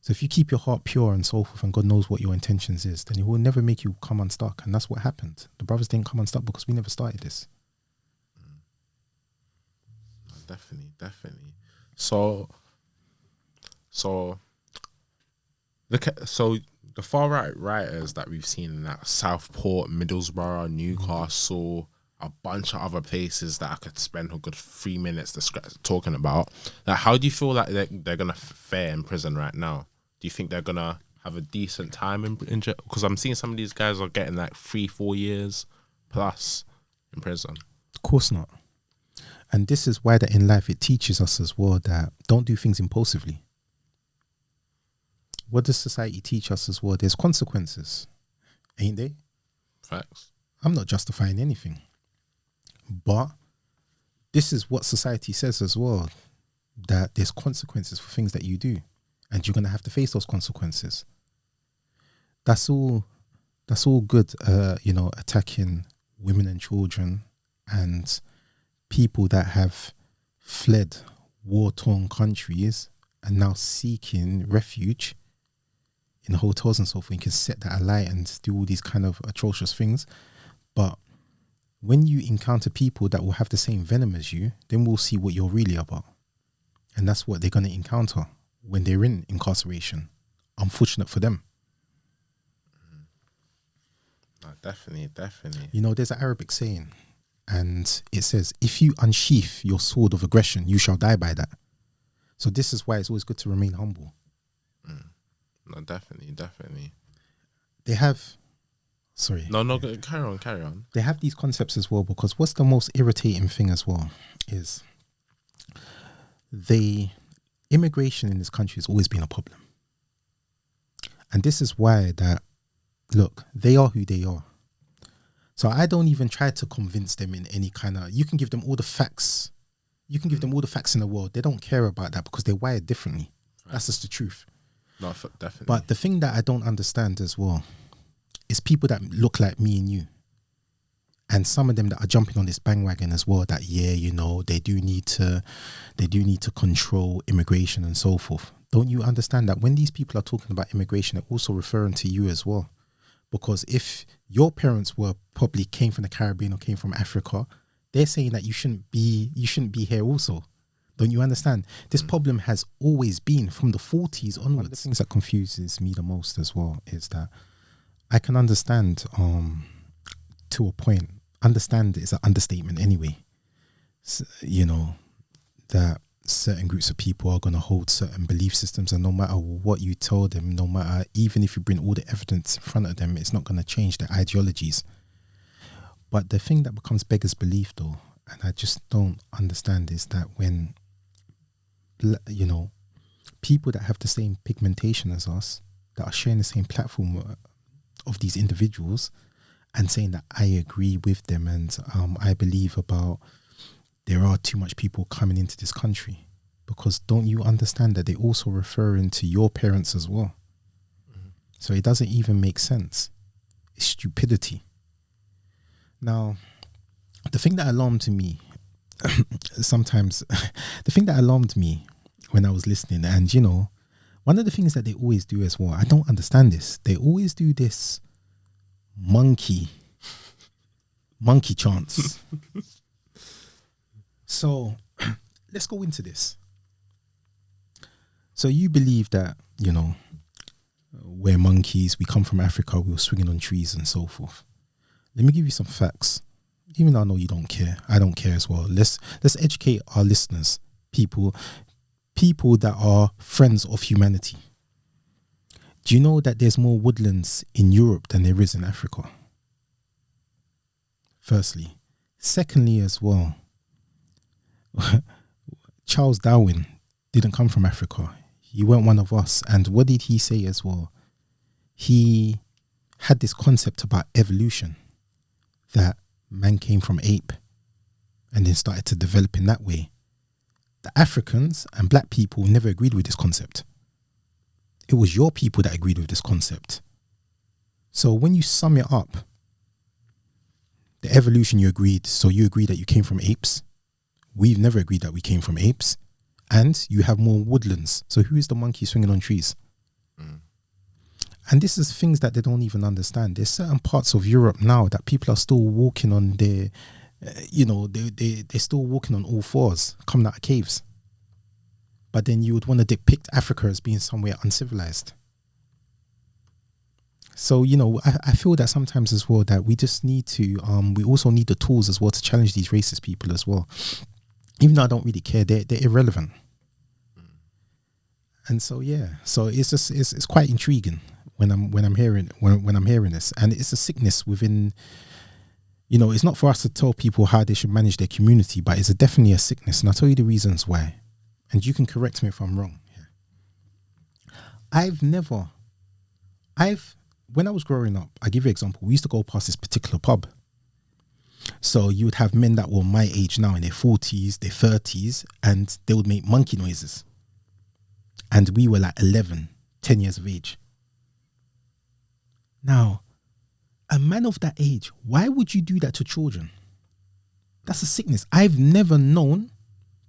So if you keep your heart pure and so forth, and God knows what your intentions is, then He will never make you come unstuck. And that's what happened. The brothers didn't come unstuck because we never started this. Definitely. So the far right rioters that we've seen in that Southport, Middlesbrough, Newcastle, a bunch of other places that I could spend a good 3 minutes talking about. Like, how do you feel like they're gonna fare in prison right now? Do you think they're gonna have a decent time in jail? Because I'm seeing some of these guys are getting like 3-4 years plus in prison. Of course not. And this is why that in life it teaches us as well that don't do things impulsively. What does society teach us as well? There's consequences, ain't they? Facts. I'm not justifying anything. But this is what society says as well, that there's consequences for things that you do, and you're going to have to face those consequences. That's all good, attacking women and children and people that have fled war-torn countries and now seeking refuge in hotels and so forth. You can set that alight and do all these kind of atrocious things. But when you encounter people that will have the same venom as you, then we'll see what you're really about. And that's what they're going to encounter when they're in incarceration. Unfortunate for them. No, definitely. There's an Arabic saying, and it says, if you unsheath your sword of aggression, you shall die by that. So this is why it's always good to remain humble. No, definitely. They have... Sorry. No, carry on. They have these concepts as well, because what's the most irritating thing as well is immigration in this country has always been a problem. And this is why that, look, they are who they are. So I don't even try to convince them in any kind of, you can give them all the facts. You can give them all the facts in the world. They don't care about that because they're wired differently. Right. That's just the truth. No, definitely. But the thing that I don't understand as well is people that look like me and you. And some of them that are jumping on this bandwagon as well, that, they do need to control immigration and so forth. Don't you understand that when these people are talking about immigration, they're also referring to you as well? Because if your parents were probably came from the Caribbean or came from Africa, they're saying that you shouldn't be here also. Don't you understand? This problem has always been from the 40s onwards. One of the things that confuses me the most as well is that I can understand to a point. Understand is an understatement anyway. You know, that certain groups of people are going to hold certain belief systems, and no matter what you tell them, no matter, even if you bring all the evidence in front of them, it's not going to change their ideologies. But the thing that becomes beggars belief though, and I just don't understand, is that when, you know, people that have the same pigmentation as us, that are sharing the same platform of these individuals, and saying that I agree with them, and I believe about there are too much people coming into this country, because don't you understand that they also referring to your parents as well? Mm-hmm. So it doesn't even make sense. It's stupidity. Now, the thing that alarmed me sometimes, the thing that alarmed me when I was listening, and you know, one of the things that they always do as well, I don't understand this. They always do this monkey chants. So let's go into this. So you believe that, you know, we're monkeys, we come from Africa, we were swinging on trees and so forth. Let me give you some facts. Even though I know you don't care, I don't care as well. Let's educate our listeners, people that are friends of humanity. Do you know that there's more woodlands in Europe than there is in Africa? Firstly. Secondly as well, Charles Darwin didn't come from Africa. He weren't one of us. And what did he say as well? He had this concept about evolution, that man came from ape and then started to develop in that way. The Africans and black people never agreed with this concept. It was your people that agreed with this concept. So when you sum it up, the evolution you agreed, so you agreed that you came from apes. We've never agreed that we came from apes. And you have more woodlands. So who is the monkey swinging on trees? Mm. And this is things that they don't even understand. There's certain parts of Europe now that people are still walking on their, they're still walking on all fours, coming out of caves. But then you would want to depict Africa as being somewhere uncivilized. So, you know, I feel that sometimes as well that we just need to, we also need the tools as well to challenge these racist people as well. Even though I don't really care, they're irrelevant. And so, yeah, so it's quite intriguing when I'm hearing this, and it's a sickness within, you know, it's not for us to tell people how they should manage their community, but it's definitely a sickness. And I'll tell you the reasons why, and you can correct me if I'm wrong. Yeah. When I was growing up, I give you an example. We used to go past this particular pub. So you would have men that were my age now, in their 40s, their 30s, and they would make monkey noises. And we were like 11, 10 years of age. Now, a man of that age, why would you do that to children? That's a sickness. I've never known,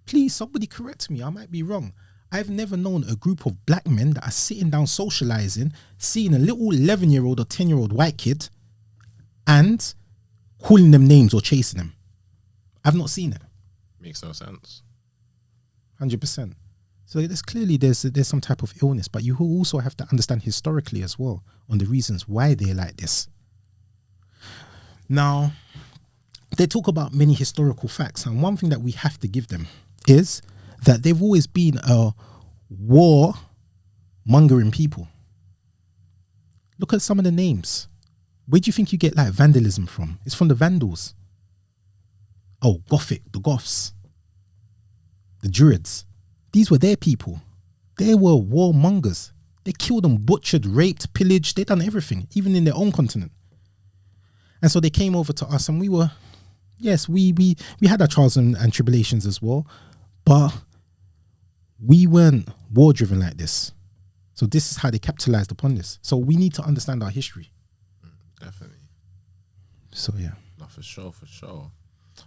please somebody correct me, I might be wrong. I've never known a group of black men that are sitting down socializing, seeing a little 11-year-old or 10-year-old white kid and calling them names or chasing them. I've not seen it. Makes no sense. 100%. So there's some type of illness, but you also have to understand historically as well on the reasons why they're like this. Now, they talk about many historical facts, and one thing that we have to give them is that they've always been a war-mongering people. Look at some of the names. Where do you think you get like vandalism from? It's from the Vandals. Oh, Gothic, the Goths, the Druids. These were their people. They were warmongers. They killed them, butchered, raped, pillaged. They done everything, even in their own continent. And so they came over to us, and we were, yes, we had our trials and tribulations as well, but we weren't war-driven like this. So this is how they capitalized upon this. So we need to understand our history. Definitely. So yeah. No, for sure.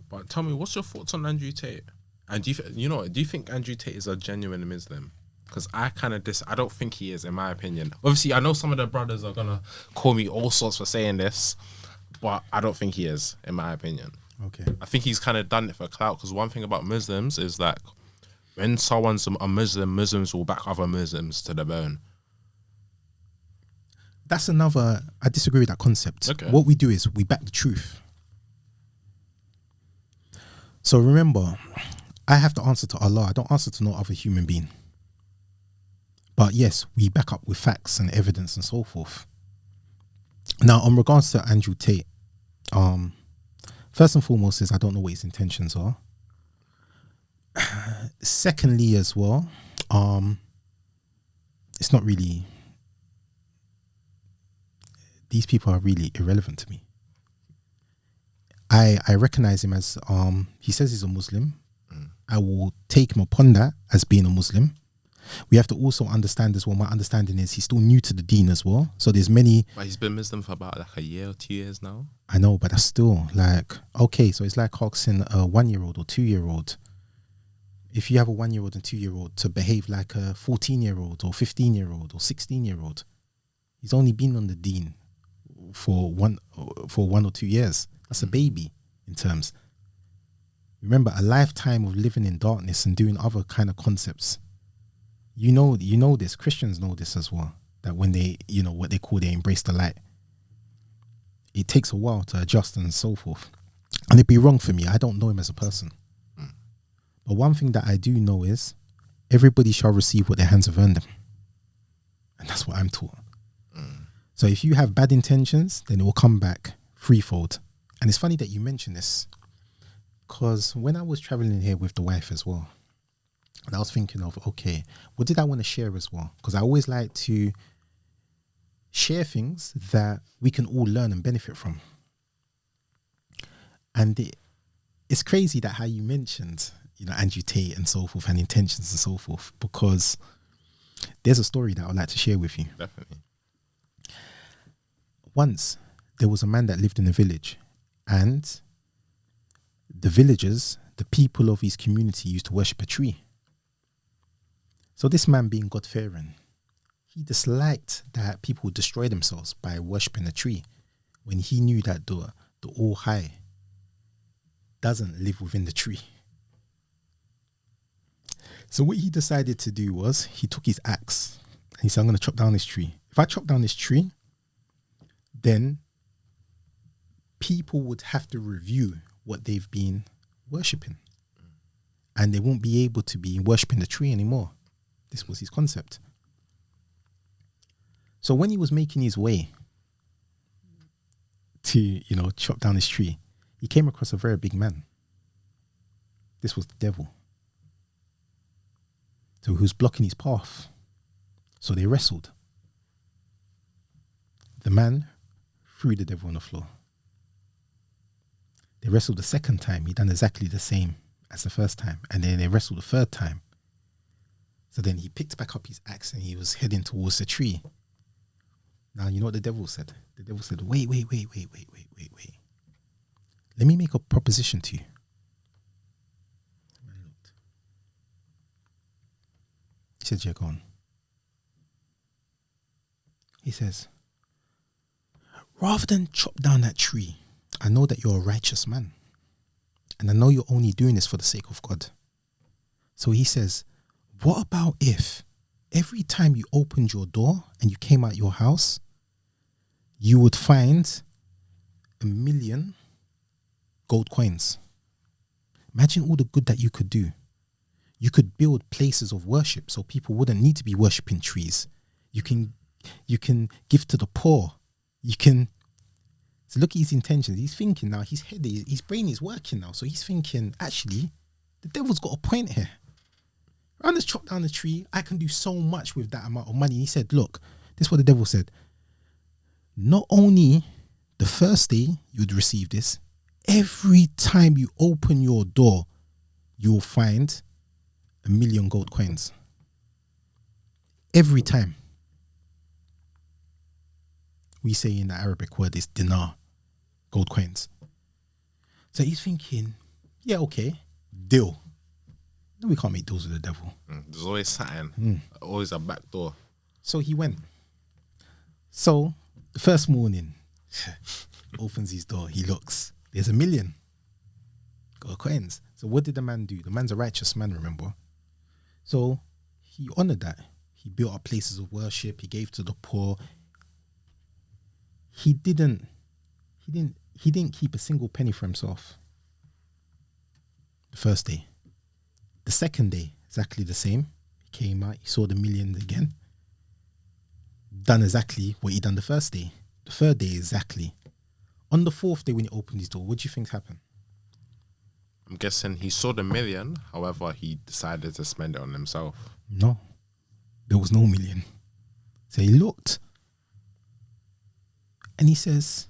But tell me, what's your thoughts on Andrew Tate? And do you think Andrew Tate is a genuine Muslim? Because I kind of I don't think he is, in my opinion. Obviously, I know some of the brothers are gonna call me all sorts for saying this, but I don't think he is, in my opinion. Okay. I think he's kind of done it for clout. Because one thing about Muslims is that when someone's a Muslim, Muslims will back other Muslims to the bone. That's another. I disagree with that concept. Okay. What we do is we back the truth. So remember, I have to answer to Allah. I don't answer to no other human being. But yes, we back up with facts and evidence and so forth. Now, in regards to Andrew Tate, first and foremost is I don't know what his intentions are. Secondly, as well, it's not really. These people are really irrelevant to me. I recognize him as he says he's a Muslim. I will take him upon that as being a Muslim. We have to also understand as well, my understanding is he's still new to the deen as well. So there's many. But he's been Muslim for about like a year or 2 years now. I know, but that's still like, okay, so it's like asking a 1-year-old or 2-year-old. If you have a 1-year-old and 2-year-old to behave like a 14-year-old or 15-year-old or 16-year-old, he's only been on the deen for 1 or 2 years. That's a baby in terms. Remember, a lifetime of living in darkness and doing other kind of concepts. You know this. Christians know this as well. That when they, what they call, they embrace the light. It takes a while to adjust and so forth. And it'd be wrong for me. I don't know him as a person. But one thing that I do know is everybody shall receive what their hands have earned them. And that's what I'm taught. So if you have bad intentions, then it will come back threefold. And it's funny that you mention this, because when I was traveling here with the wife as well, and I was thinking of, okay, what did I want to share as well? Because I always like to share things that we can all learn and benefit from. And it's crazy that how you mentioned, Andrew Tate and so forth and intentions and so forth, because there's a story that I'd like to share with you. Definitely. Once there was a man that lived in a village, and the villagers, the people of his community, used to worship a tree. So this man, being God-fearing, he disliked that people would destroy themselves by worshipping a tree, when he knew that the All-High doesn't live within the tree. So what he decided to do was he took his axe and he said, I'm going to chop down this tree. If I chop down this tree, then people would have to review what they've been worshipping, and they won't be able to be worshipping the tree anymore. This was his concept. So when he was making his way to, chop down this tree, he came across a very big man. This was the devil. So he was blocking his path. So they wrestled. The man threw the devil on the floor. They wrestled the second time. He done exactly the same as the first time. And then they wrestled the third time. So then he picked back up his axe and he was heading towards the tree. Now, you know what the devil said? The devil said, wait. Let me make a proposition to you. He said, yeah, go on. He says, rather than chop down that tree, I know that you're a righteous man. And I know you're only doing this for the sake of God. So he says, what about if every time you opened your door and you came out your house, you would find 1 million gold coins? Imagine all the good that you could do. You could build places of worship so people wouldn't need to be worshipping trees. You can give to the poor. So look at his intentions. He's thinking now, his brain is working now. So he's thinking, actually, the devil's got a point here. I'll just chop down the tree. I can do so much with that amount of money. He said, look, this is what the devil said. Not only the first day you would receive this, every time you open your door, you will find 1 million gold coins. Every time. We say in the Arabic word is dinar, gold coins. So he's thinking, yeah, okay, deal. No, we can't make deals with the devil. There's always something. Always a back door. So he went. So the first morning, opens his door. He looks. There's $1 million. Got coins. So what did the man do? The man's a righteous man, remember? So he honored that. He built up places of worship. He gave to the poor. He didn't keep a single penny for himself. The first day. The second day, exactly the same. He came out, he saw the millions again. Done exactly what he done the first day. The third day, exactly. On the fourth day, when he opened his door, what do you think happened? I'm guessing he saw the $1 million. However, he decided to spend it on himself. No. There was no $1 million. So he looked. And he says,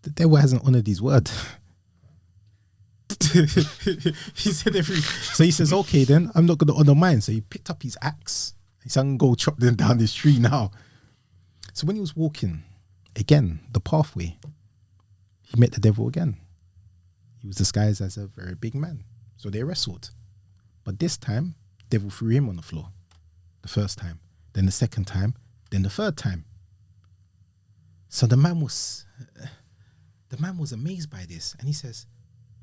the devil hasn't honored his word. He said so he says, okay then, I'm not going to honor mine. So he picked up his axe. He said, I'm going to go chop them down this tree now. So when he was walking, again, the pathway, he met the devil again. He was disguised as a very big man. So they wrestled. But this time, the devil threw him on the floor. The first time. Then the second time. Then the third time. So the man was amazed by this. And he says,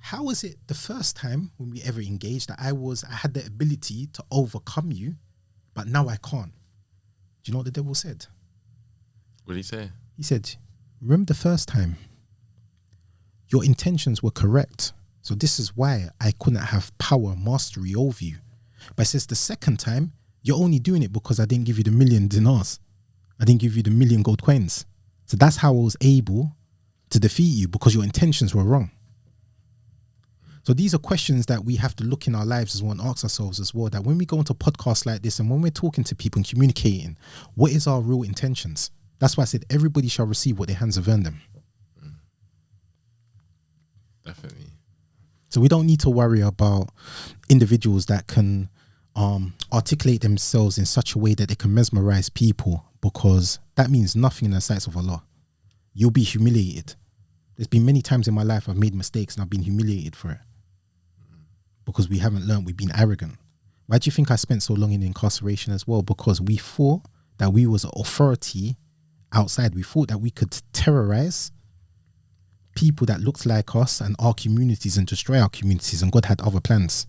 how was it the first time when we ever engaged that I had the ability to overcome you, but now I can't? Do you know what the devil said? What did he say? He said, remember the first time? Your intentions were correct. So this is why I couldn't have power, mastery over you. But it says the second time, you're only doing it because I didn't give you the $1 million dinars. I didn't give you the $1 million gold coins. So that's how I was able to defeat you, because your intentions were wrong. So these are questions that we have to look in our lives as well and ask ourselves as well, that when we go into podcasts like this and when we're talking to people and communicating, what is our real intentions? That's why I said everybody shall receive what their hands have earned them. Definitely. So we don't need to worry about individuals that can articulate themselves in such a way that they can mesmerize people, because that means nothing in the sights of Allah. You'll be humiliated. There's been many times in my life I've made mistakes and I've been humiliated for it, because we haven't learned, we've been arrogant. Why do you think I spent so long in incarceration as well? Because we thought that we was an authority outside. We thought that we could terrorize people that looked like us and our communities and destroy our communities, and God had other plans.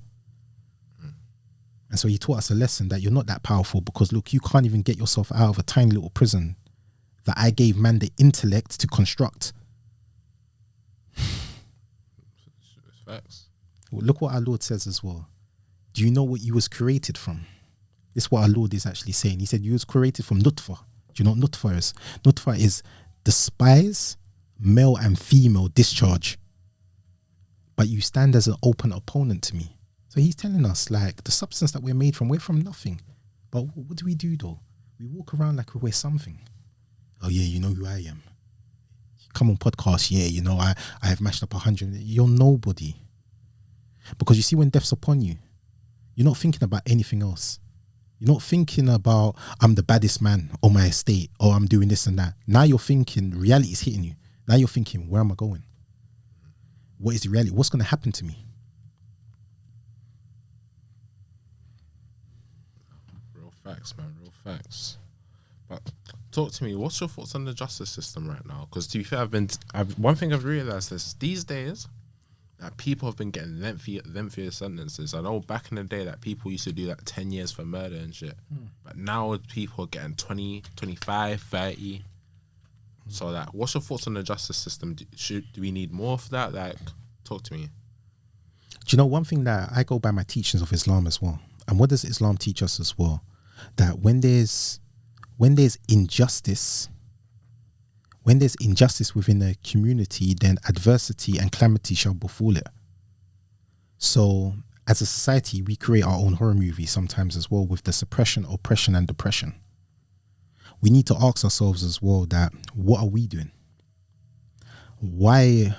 And so he taught us a lesson that you're not that powerful, because look, you can't even get yourself out of a tiny little prison that I gave man the intellect to construct. Facts. Well, look what our Lord says as well. Do you know what you was created from? This is what our Lord is actually saying. He said you was created from nutfa. Do you know what nutfa is? Nutfa is the spies, male and female discharge. But you stand as an open opponent to me. So he's telling us, like, the substance that we're made from, we're from nothing. But what do we do though? We walk around like we're something. Oh yeah, you know who I am. Come on podcast, yeah, you know, I have mashed up 100. You're nobody. Because you see, when death's upon you, you're not thinking about anything else. You're not thinking about, I'm the baddest man on my estate, or I'm doing this and that. Now you're thinking, reality is hitting you. Now you're thinking, where am I going? What is the reality? What's going to happen to me? Real facts, man. Real facts. But talk to me. What's your thoughts on the justice system right now? Because to be fair, one thing I've realized is these days that people have been getting lengthier sentences. I know back in the day that people used to do like 10 years for murder and shit. But now people are getting 20, 25, 30. So that, what's your thoughts on the justice system? Do we need more for that? Like, talk to me. Do you know one thing that I go by my teachings of Islam as well? And what does Islam teach us as well? That when there's injustice, within a community, then adversity and calamity shall befall it. So as a society, we create our own horror movies sometimes as well, with the suppression, oppression and depression. We need to ask ourselves as well that, what are we doing? Why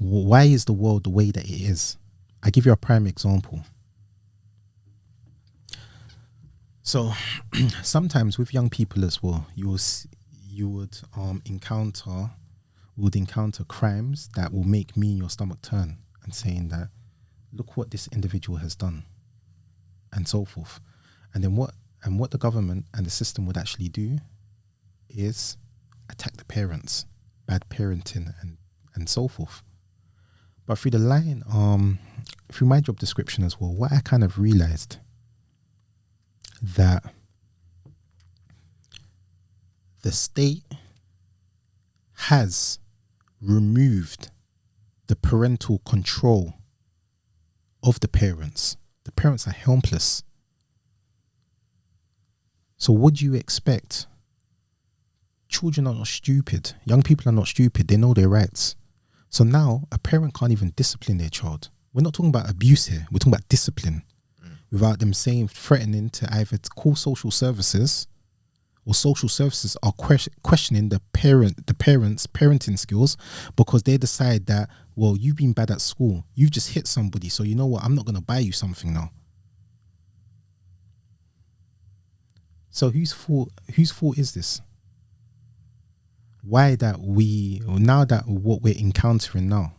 is the world the way that it is? I give you a prime example. So sometimes with young people as well, you would encounter would encounter crimes that will make me and your stomach turn, and saying that, look what this individual has done, and so forth. And then what the government and the system would actually do is attack the parents, bad parenting, and so forth. But through the line, through my job description as well, what I kind of realized that the state has removed the parental control of the parents. The parents are helpless. So what do you expect? Children are not stupid. Young people are not stupid. They know their rights. So now a parent can't even discipline their child. We're not talking about abuse here. We're talking about discipline. Without them threatening to either call social services, or social services are questioning the parents' parenting skills, because they decide that, well, you've been bad at school. You've just hit somebody. So you know what? I'm not going to buy you something now. So whose fault is this? Why that what we're encountering now?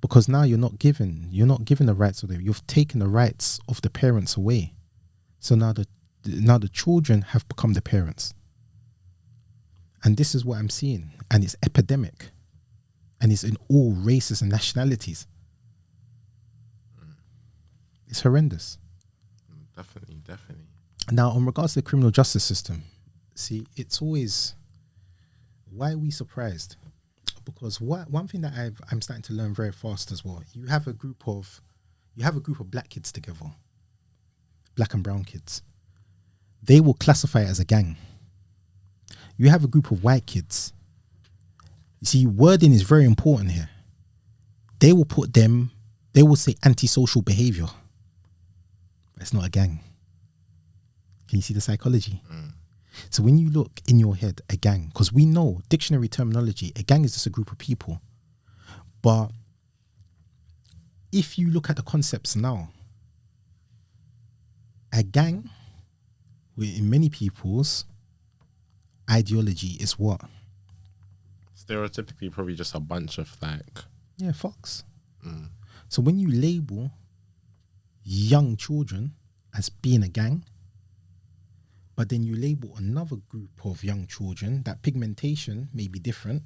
Because now you're not given the rights of them. You've taken the rights of the parents away. So now the children have become the parents. And this is what I'm seeing. And it's epidemic. And it's in all races and nationalities. It's horrendous. Definitely. Now, in regards to the criminal justice system, see, it's always, why are we surprised? Because one thing that I'm starting to learn very fast as well, you have a group of black kids together, black and brown kids. They will classify it as a gang. You have a group of white kids. You see, wording is very important here. They will say antisocial behavior. But it's not a gang. Can you see the psychology? So when you look in your head, a gang, because we know dictionary terminology, a gang is just a group of people. But if you look at the concepts now, a gang, in many people's ideology, is what? Stereotypically, probably just a bunch of fox. So when you label young children as being a gang, but then you label another group of young children, that pigmentation may be different,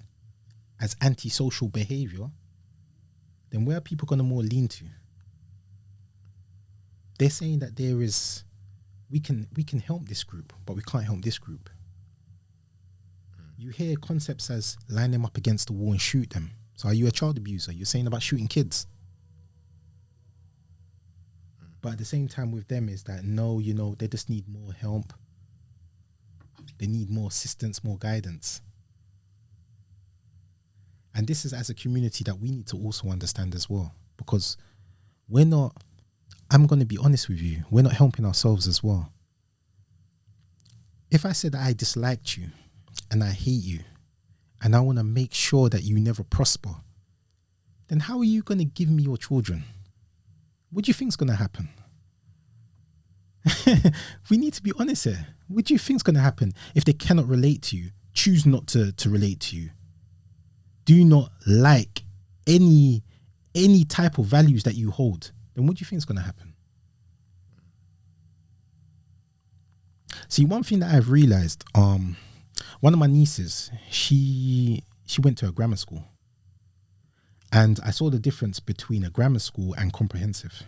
as antisocial behavior, then where are people going to more lean to? They're saying that we can help this group, but we can't help this group. You hear concepts as line them up against the wall and shoot them. So are you a child abuser? You're saying about shooting kids. But at the same time with them is that, no, they just need more help. They need more assistance, more guidance. And this is as a community that we need to also understand as well. Because I'm going to be honest with you, we're not helping ourselves as well. If I said that I disliked you and I hate you and I want to make sure that you never prosper, then how are you going to give me your children? What do you think is going to happen? We need to be honest here. What do you think is going to happen if they cannot relate to you? Choose not to relate to you. Do not like any type of values that you hold. Then what do you think is going to happen? See, one thing that I've realized, one of my nieces, she went to a grammar school. And I saw the difference between a grammar school and comprehensive.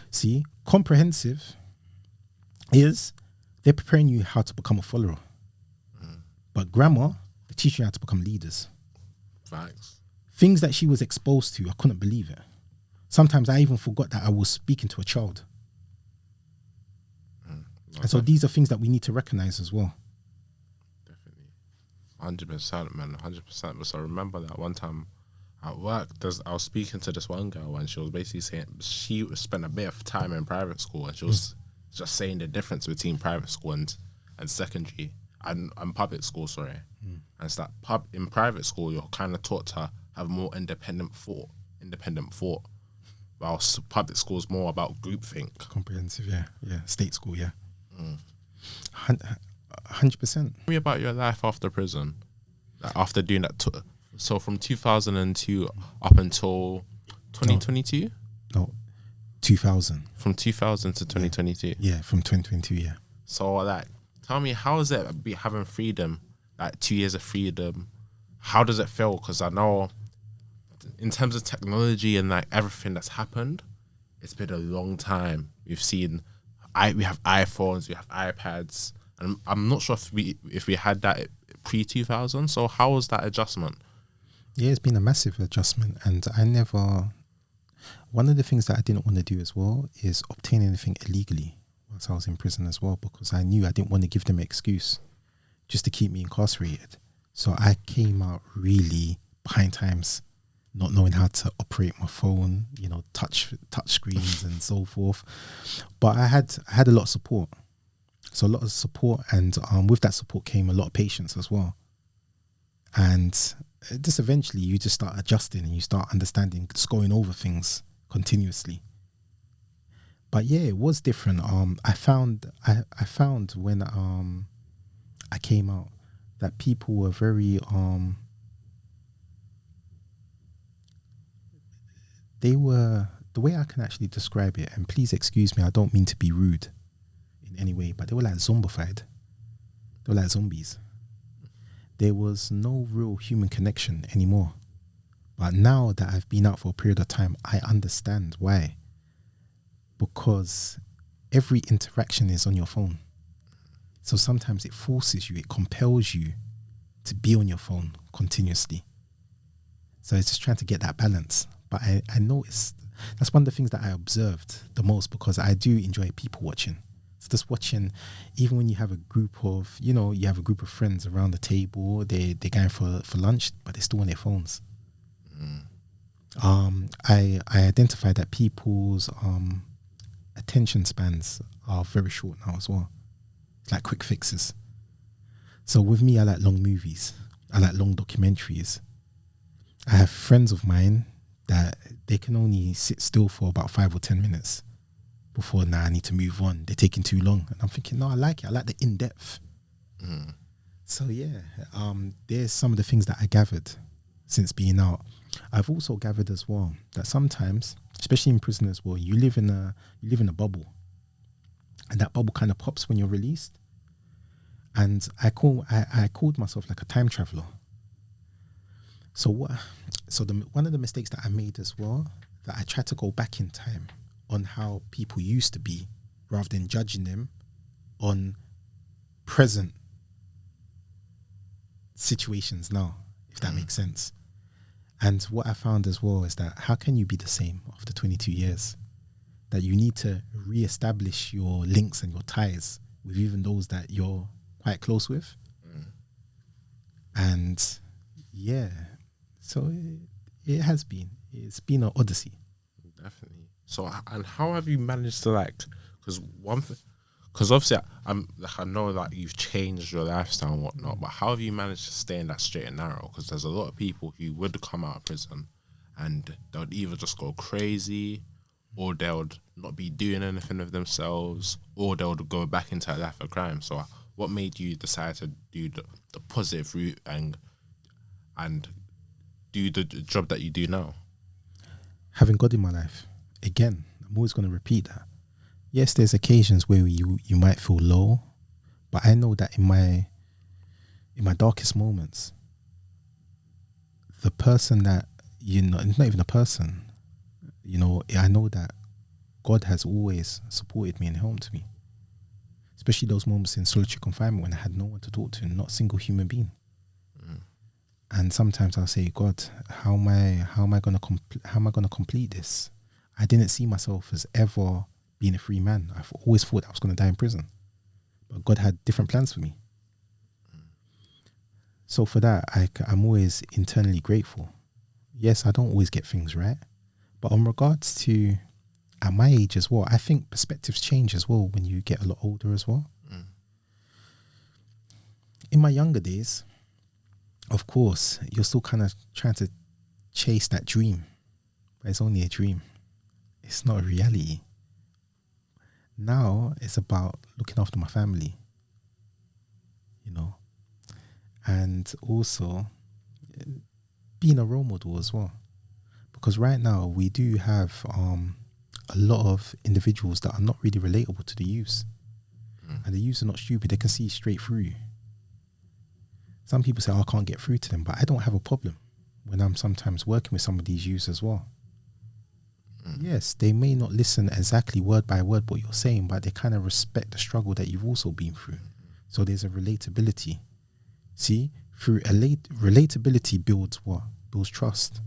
See, comprehensive is they're preparing you how to become a follower. But grammar, they're teaching you how to become leaders. Facts. Things that she was exposed to, I couldn't believe it. Sometimes I even forgot that I was speaking to a child. And so these are things that we need to recognize as well. Definitely. 100%, man. 100%. So I remember that one time at work, I was speaking to this one girl and she was basically saying she spent a bit of time in private school and she was just saying the difference between private school and secondary and public school, sorry. And it's that in private school, you're kind of taught to have more independent thought. Whilst public school is more about groupthink. Comprehensive, yeah. State school, yeah. 100%. Tell me about your life after prison. Like after doing that. So from 2002 up until 2022? No, 2000. From 2000 to 2022? Yeah, from 2022, yeah. So, like, tell me, how is it be having freedom? Like, 2 years of freedom. How does it feel? Because I know in terms of technology and, like, everything that's happened, it's been a long time. We've seen, we have iPhones, we have iPads. And I'm not sure if we had that pre-2000. So, how was that adjustment? Yeah, it's been a massive adjustment. And one of the things that I didn't want to do as well is obtain anything illegally whilst I was in prison as well, because I knew I didn't want to give them an excuse just to keep me incarcerated. So I came out really behind times, not knowing how to operate my phone, touch screens and so forth. But I had a lot of support. So a lot of support, and with that support came a lot of patience as well. And just eventually you just start adjusting and you start understanding, just going over things continuously. But yeah, it was different. I found when I came out that people were very they were, the way I can actually describe it, and please excuse me, I don't mean to be rude in any way, but they were like zombified. They were like zombies. There was no real human connection anymore. But now that I've been out for a period of time, I understand why. Because every interaction is on your phone. So sometimes it forces you, it compels you to be on your phone continuously. So it's just trying to get that balance. But I noticed, that's one of the things that I observed the most, because I do enjoy people watching. So just watching, even when you have a group of, you have a group of friends around the table, they're going for lunch, but they're still on their phones. I identified that people's attention spans are very short now as well. It's like quick fixes. So with me, I like long movies. I like long documentaries. I have friends of mine that they can only sit still for about 5 or 10 minutes before, I need to move on. They're taking too long. And I'm thinking, no, I like it. I like the in-depth. So yeah, there's some of the things that I gathered since being out. I've also gathered as well that sometimes, especially in prison as well, you live in a bubble, and that bubble kind of pops when you're released. And I called myself like a time traveler. So one of the mistakes that I made as well, that I tried to go back in time on how people used to be, rather than judging them on present situations now, if that makes sense. And what I found as well is that how can you be the same after 22 years? That you need to re-establish your links and your ties with even those that you're quite close with. And yeah, so it's been an odyssey. Definitely. So, and how have you managed to because obviously I know that you've changed your lifestyle and whatnot, but how have you managed to stay in that straight and narrow? Because there's a lot of people who would come out of prison and they'll either just go crazy, or they'll not be doing anything of themselves, or they'll go back into a life of crime. So what made you decide to do the positive route and do the job that you do now? Having God in my life, again, I'm always going to repeat that. Yes, there's occasions where you might feel low, but I know that in my darkest moments, the person that, it's not even a person, I know that God has always supported me and helped me. Especially those moments in solitary confinement when I had no one to talk to, not a single human being. And sometimes I'll say, God, how am I going to complete this? I didn't see myself as ever being a free man. I've always thought I was going to die in prison, but God had different plans for me. So for that, I'm always internally grateful. Yes, I don't always get things right, but on regards to at my age as well, I think perspectives change as well when you get a lot older as well. In my younger days, of course, you're still kind of trying to chase that dream, but it's only a dream. It's not a reality. Now it's about looking after my family. you know, and also being a role model as well. Because right now we do have a lot of individuals that are not really relatable to the youth. And the youths are not stupid, they can see straight through you. Some people say, oh, I can't get through to them, but I don't have a problem when I'm sometimes working with some of these youths as well. Yes, they may not listen exactly word by word what you're saying, but they kind of respect the struggle that you've also been through. So there's a relatability. See, through relatability builds what? Builds trust.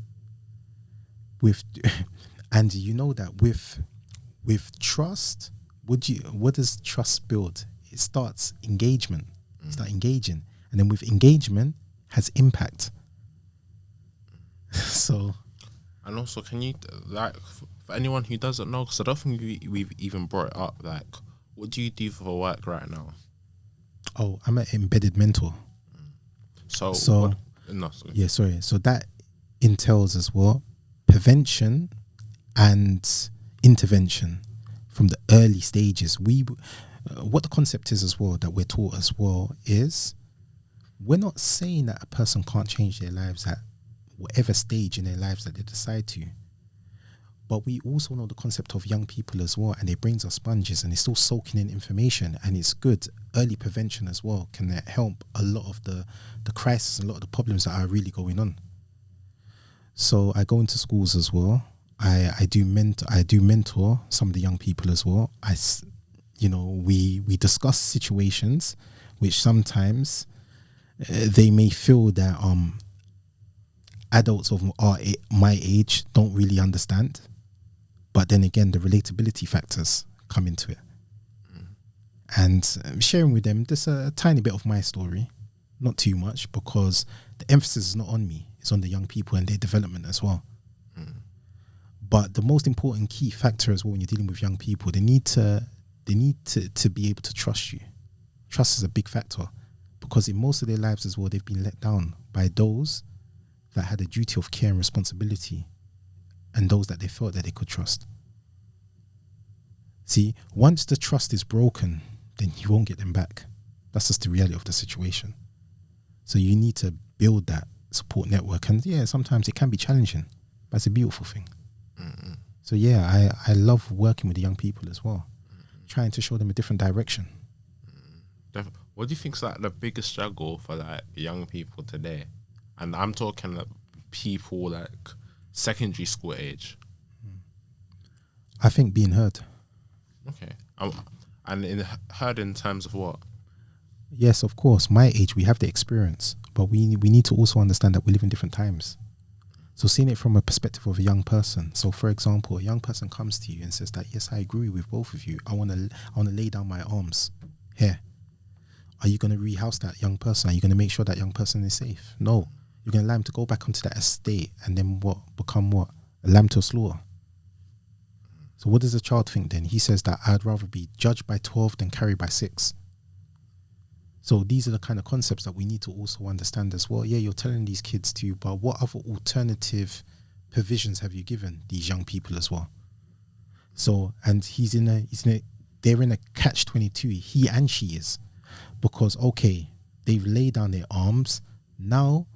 And you know that with trust, what does trust build? It starts engagement. Start engaging, and then with engagement has impact. So, and also, can you like for anyone who doesn't know, because I don't think we've even brought it up. Like, what do you do for work right now? Oh, I'm an embedded mentor. So sorry. So that entails as well prevention and intervention from the early stages. What the concept is as well that we're taught as well is we're not saying that a person can't change their lives at whatever stage in their lives that they decide to, but we also know the concept of young people as well, and their brains are sponges and they're still soaking in information, and it's good. Early prevention as well can help a lot of the crisis and a lot of the problems that are really going on. So I go into schools as well. I do mentor some of the young people as well. We discuss situations which sometimes they may feel that adults of my age don't really understand, but then again the relatability factors come into it. And sharing with them just a tiny bit of my story, not too much, because the emphasis is not on me, it's on the young people and their development as well. But the most important key factor as well when you're dealing with young people, they need to be able to trust you. Trust is a big factor, because in most of their lives as well, they've been let down by those that had a duty of care and responsibility, and those that they felt that they could trust. See, once the trust is broken, then you won't get them back. That's just the reality of the situation. So you need to build that support network, and yeah, sometimes it can be challenging, but it's a beautiful thing. So yeah, I love working with the young people as well, trying to show them a different direction. What do you think is like the biggest struggle for like young people today? And I'm talking like people like secondary school age. I think being heard. Okay. And heard in terms of what? Yes, of course. My age, we have the experience, but we need to also understand that we live in different times. So seeing it from a perspective of a young person. So for example, a young person comes to you and says that, yes, I agree with both of you. I want to lay down my arms here. Are you going to rehouse that young person? Are you going to make sure that young person is safe? No. You're going to allow him to go back onto that estate and then become what? A lamb to a slaughter. So what does the child think then? He says that I'd rather be judged by 12 than carried by 6. So these are the kind of concepts that we need to also understand as well. Yeah, you're telling these kids to, but what other alternative provisions have you given these young people as well? So, and they're in a catch-22, he and she is, because okay, they've laid down their arms. Now,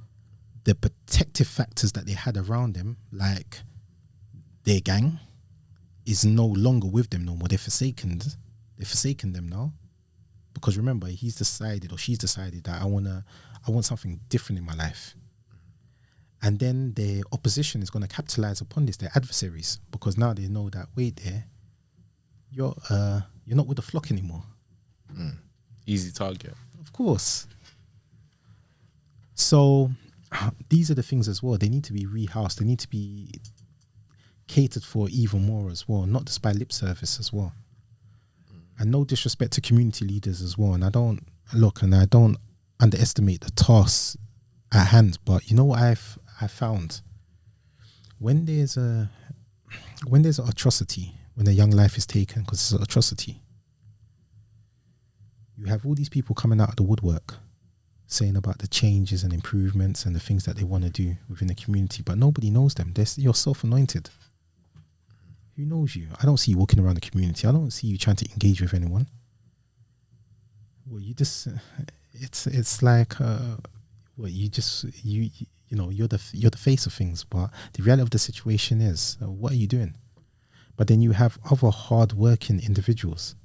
the protective factors that they had around them, like their gang, is no longer with them no more. They've forsaken them now. Because remember, he's decided or she's decided that I want something different in my life. And then the opposition is going to capitalize upon this, their adversaries, because now they know that, wait there, you're not with the flock anymore. Easy target. Of course. So these are the things as well. They need to be rehoused. They need to be catered for even more as well, not just by lip service as well. And no disrespect to community leaders as well. And I don't underestimate the tasks at hand. But you know what I found? When there's an atrocity, when a young life is taken, because it's an atrocity, you have all these people coming out of the woodwork saying about the changes and improvements and the things that they want to do within the community, but nobody knows them. You're self-anointed. Who knows you? I don't see you walking around the community. I don't see you trying to engage with anyone. Well, you just it's like well, you know, you're the face of things, but the reality of the situation is, what are you doing? But then you have other hard-working individuals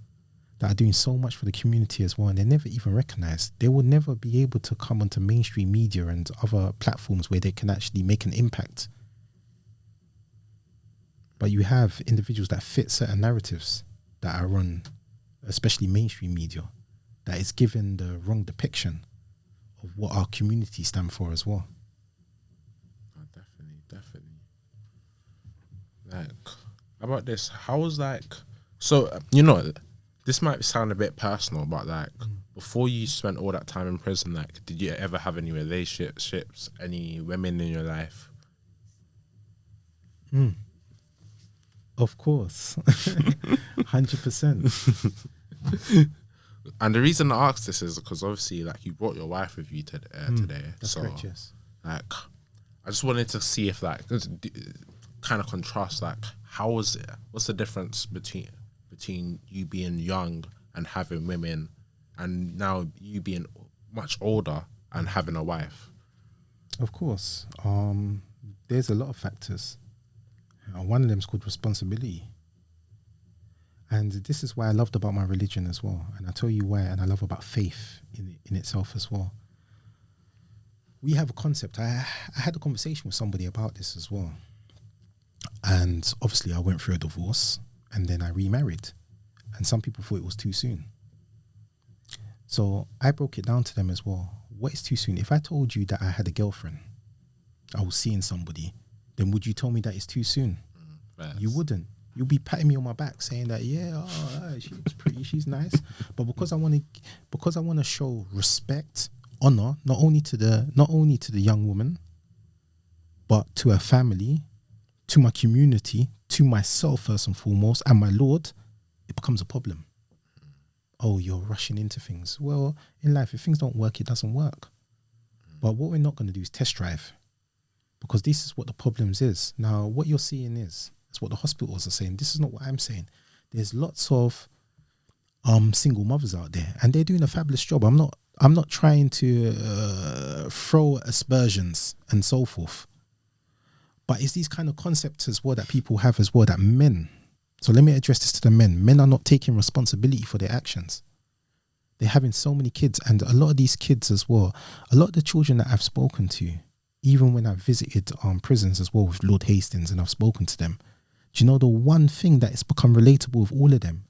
that are doing so much for the community as well, and they're never even recognized. They will never be able to come onto mainstream media and other platforms where they can actually make an impact. But you have individuals that fit certain narratives that are on, especially mainstream media, that is given the wrong depiction of what our community stand for as well. Oh, definitely. Like, how about this? How was like, so, you know, this might sound a bit personal, but like, before you spent all that time in prison, like, did you ever have any relationships, any women in your life? Of course. 100%. And the reason I asked this is because obviously, like, you brought your wife with you today. That's So, correct, yes. like, I just wanted to see if, like, kind of contrast, like, how was it? What's the difference between you being young and having women, and now you being much older and having a wife? Of course. There's a lot of factors. One of them is called responsibility. And this is why I loved about my religion as well. And I'll tell you why, and I love about faith in itself as well. We have a concept. I had a conversation with somebody about this as well. And obviously I went through a divorce and then I remarried. And some people thought it was too soon. So I broke it down to them as well. What is too soon? If I told you that I had a girlfriend, I was seeing somebody, then would you tell me that it's too soon? You wouldn't. You'll be patting me on my back saying that, yeah, she's pretty, she's nice. But because I want to show respect, honor, not only to the young woman, but to her family, to my community, to myself first and foremost, and my Lord, it becomes a problem. Oh, you're rushing into things. Well, in life, if things don't work, it doesn't work. But what we're not going to do is test drive, because this is what the problems is. Now, what you're seeing is what the hospitals are saying. This is not what I'm saying. There's lots of single mothers out there, and they're doing a fabulous job. I'm not trying to throw aspersions and so forth, but it's these kind of concepts as well that people have as well, that men. So let me address this to the men. Men are not taking responsibility for their actions. They're having so many kids, and a lot of these kids as well, a lot of the children that I've spoken to, even when I've visited prisons as well with Lord Hastings and I've spoken to them, do you know the one thing that has become relatable with all of them?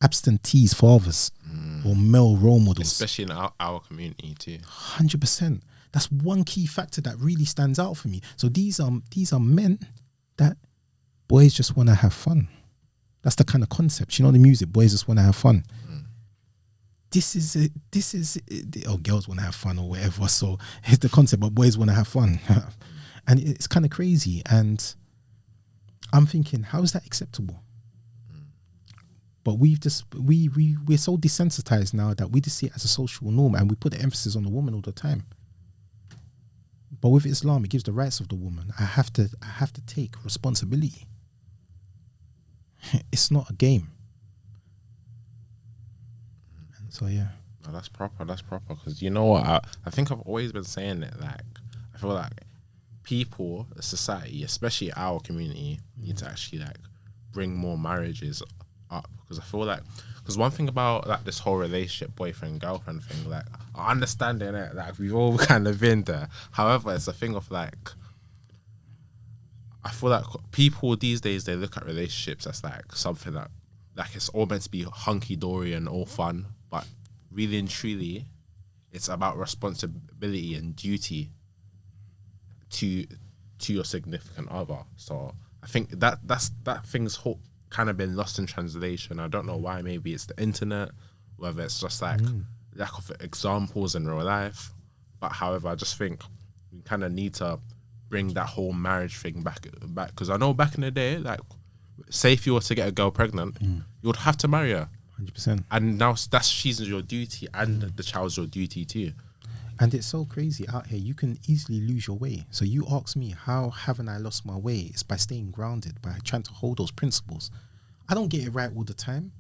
Absentees fathers or male role models. Especially in our community too. 100%. That's one key factor that really stands out for me. So these are men that boys just want to have fun. That's the kind of concept. You know the music, boys just want to have fun. This is it. Oh, girls want to have fun or whatever. So it's the concept, but boys want to have fun. And it's kind of crazy. And I'm thinking, how is that acceptable? But we're so desensitized now that we just see it as a social norm, and we put the emphasis on the woman all the time. But with Islam, it gives the rights of the woman. I have to take responsibility. It's not a game. So yeah. No, that's proper. Because you know what? I think I've always been saying it. Like, I feel like people, society, especially our community, need to actually like bring more marriages up. Because I feel like, because one thing about like this whole relationship, boyfriend, girlfriend thing, like I understand it, like we've all kind of been there. However, it's a thing of like, I feel like people these days, they look at relationships as like something that like it's all meant to be hunky dory and all fun, but really and truly, it's about responsibility and duty to your significant other. So I think that thing's kind of been lost in translation. I don't know why. Maybe it's the internet, whether it's just like lack of examples in real life. But however, I just think we kind of need to bring that whole marriage thing back. Because I know back in the day, like, say if you were to get a girl pregnant, you would have to marry her. 100%. And now she's your duty, and the child's your duty too. And it's so crazy out here. You can easily lose your way. So you ask me, how haven't I lost my way? It's by staying grounded, by trying to hold those principles. I don't get it right all the time,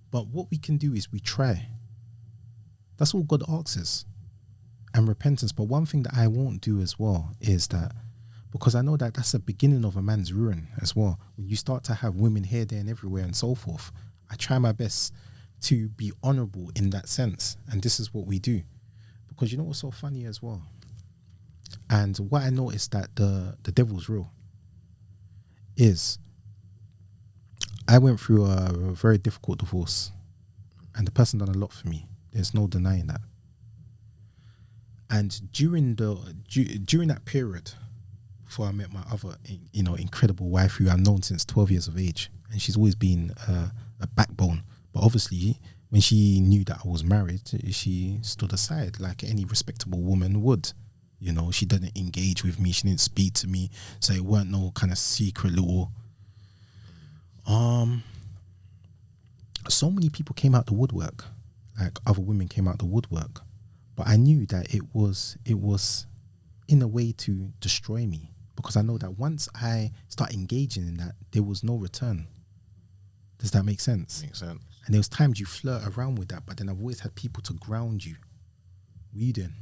but what we can do is we try. That's all God asks us, and repentance. But one thing that I won't do as well is that, because I know that that's the beginning of a man's ruin as well. When you start to have women here, there, and everywhere, and so forth, I try my best to be honourable in that sense, and this is what we do. Because you know what's so funny as well, and what I noticed that the devil's real is, I went through a very difficult divorce, and the person done a lot for me. There's no denying that. And during that period, before I met my other, incredible wife who I've known since 12 years of age, and she's always been a backbone. But obviously, when she knew that I was married, she stood aside like any respectable woman would. She didn't engage with me. She didn't speak to me. So it weren't no kind of secret little. So many people came out the woodwork, like other women came out the woodwork, but I knew that it was in a way to destroy me, because I know that once I start engaging in that, there was no return. Does that make sense? Makes sense. And there was times you flirt around with that, but then I've always had people to ground you. What are you doing?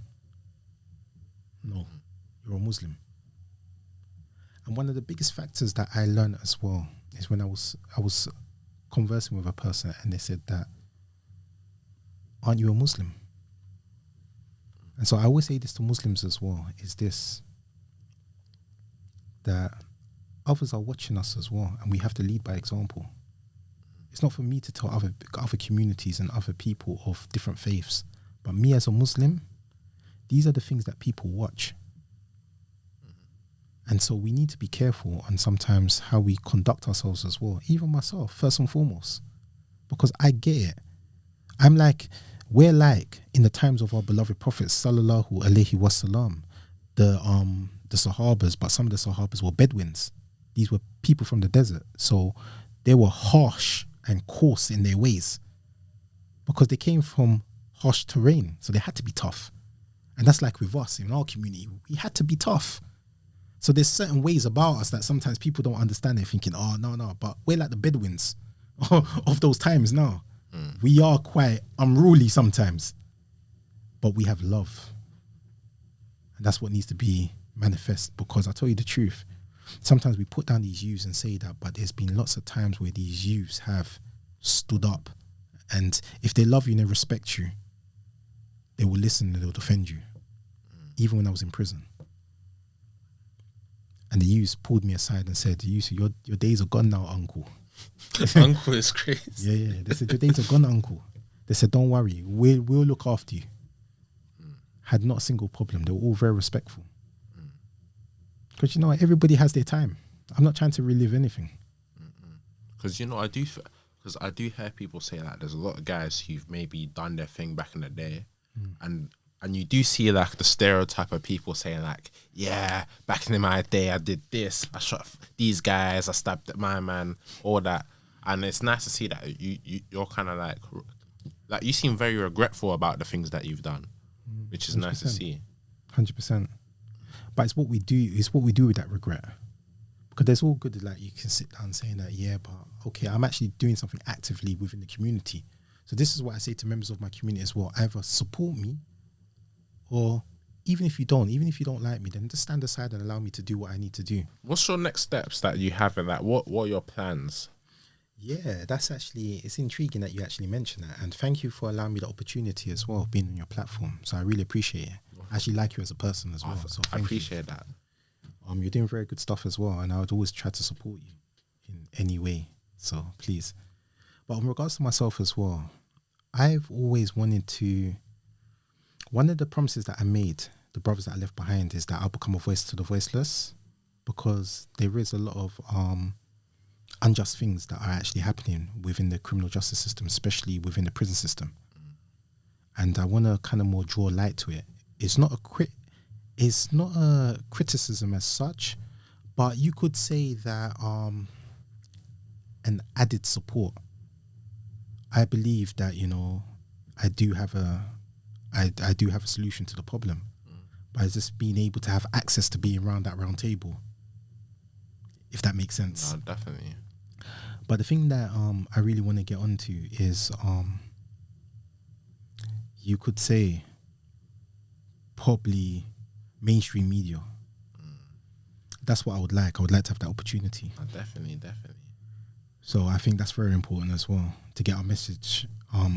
No, you're a Muslim. And one of the biggest factors that I learned as well is when I was conversing with a person, and they said that, aren't you a Muslim? And so I always say this to Muslims as well, is this, that others are watching us as well, and we have to lead by example. It's not for me to tell other communities and other people of different faiths, but me as a Muslim, these are the things that people watch. And so we need to be careful on sometimes how we conduct ourselves as well. Even myself, first and foremost, because I get it. I'm like, we're like in the times of our beloved Prophet sallallahu alaihi wasallam, the Sahabas, but some of the Sahabas were Bedouins. These were people from the desert. So they were harsh and coarse in their ways because they came from harsh terrain. So they had to be tough. And that's like with us in our community, we had to be tough. So there's certain ways about us that sometimes people don't understand. They're thinking, oh, no, but we're like the Bedouins of those times now. We are quite unruly sometimes, but we have love. And that's what needs to be manifest, because I'll tell you the truth. Sometimes we put down these youths and say that, but there's been lots of times where these youths have stood up, and if they love you and they respect you, they will listen and they'll defend you. Even when I was in prison. And the youths pulled me aside and said, your days are gone now, uncle. Uncle is crazy. Yeah. They said, your days are gone, uncle. They said, don't worry, we'll look after you. Had not a single problem. They were all very respectful. Because, everybody has their time. I'm not trying to relive anything. Because, I do hear people say that there's a lot of guys who've maybe done their thing back in the day, and you do see like the stereotype of people saying like, yeah, back in my day I did this, I shot these guys, I stabbed my man, all that. And it's nice to see that you're kind of like you seem very regretful about the things that you've done, which is 100%. Nice to see. 100%. But it's what we do. It's what we do with that regret. Because there's all good, like you can sit down saying that, yeah, but okay, I'm actually doing something actively within the community. So this is what I say to members of my community as well. Either support me, or even if you don't like me, then just stand aside and allow me to do what I need to do. What's your next steps that you have in that? What are your plans? Yeah, it's intriguing that you actually mentioned that. And thank you for allowing me the opportunity as well of being on your platform. So I really appreciate it. I actually like you as a person as well. So I appreciate that. You're doing very good stuff as well. And I would always try to support you in any way. So please. But in regards to myself as well, I've always wanted to, one of the promises that I made, the brothers that I left behind, is that I'll become a voice to the voiceless, because there is a lot of unjust things that are actually happening within the criminal justice system, especially within the prison system. And I want to kind of more draw light to it. It's not a criticism as such, but you could say that an added support. I believe that, I do have a solution to the problem, but it's just being able to have access to being around that round table, if that makes sense. No, definitely. But the thing that I really want to get onto is you could say probably mainstream media. That's what I would like. I would like to have that opportunity. Oh, definitely. So I think that's very important as well, to get our message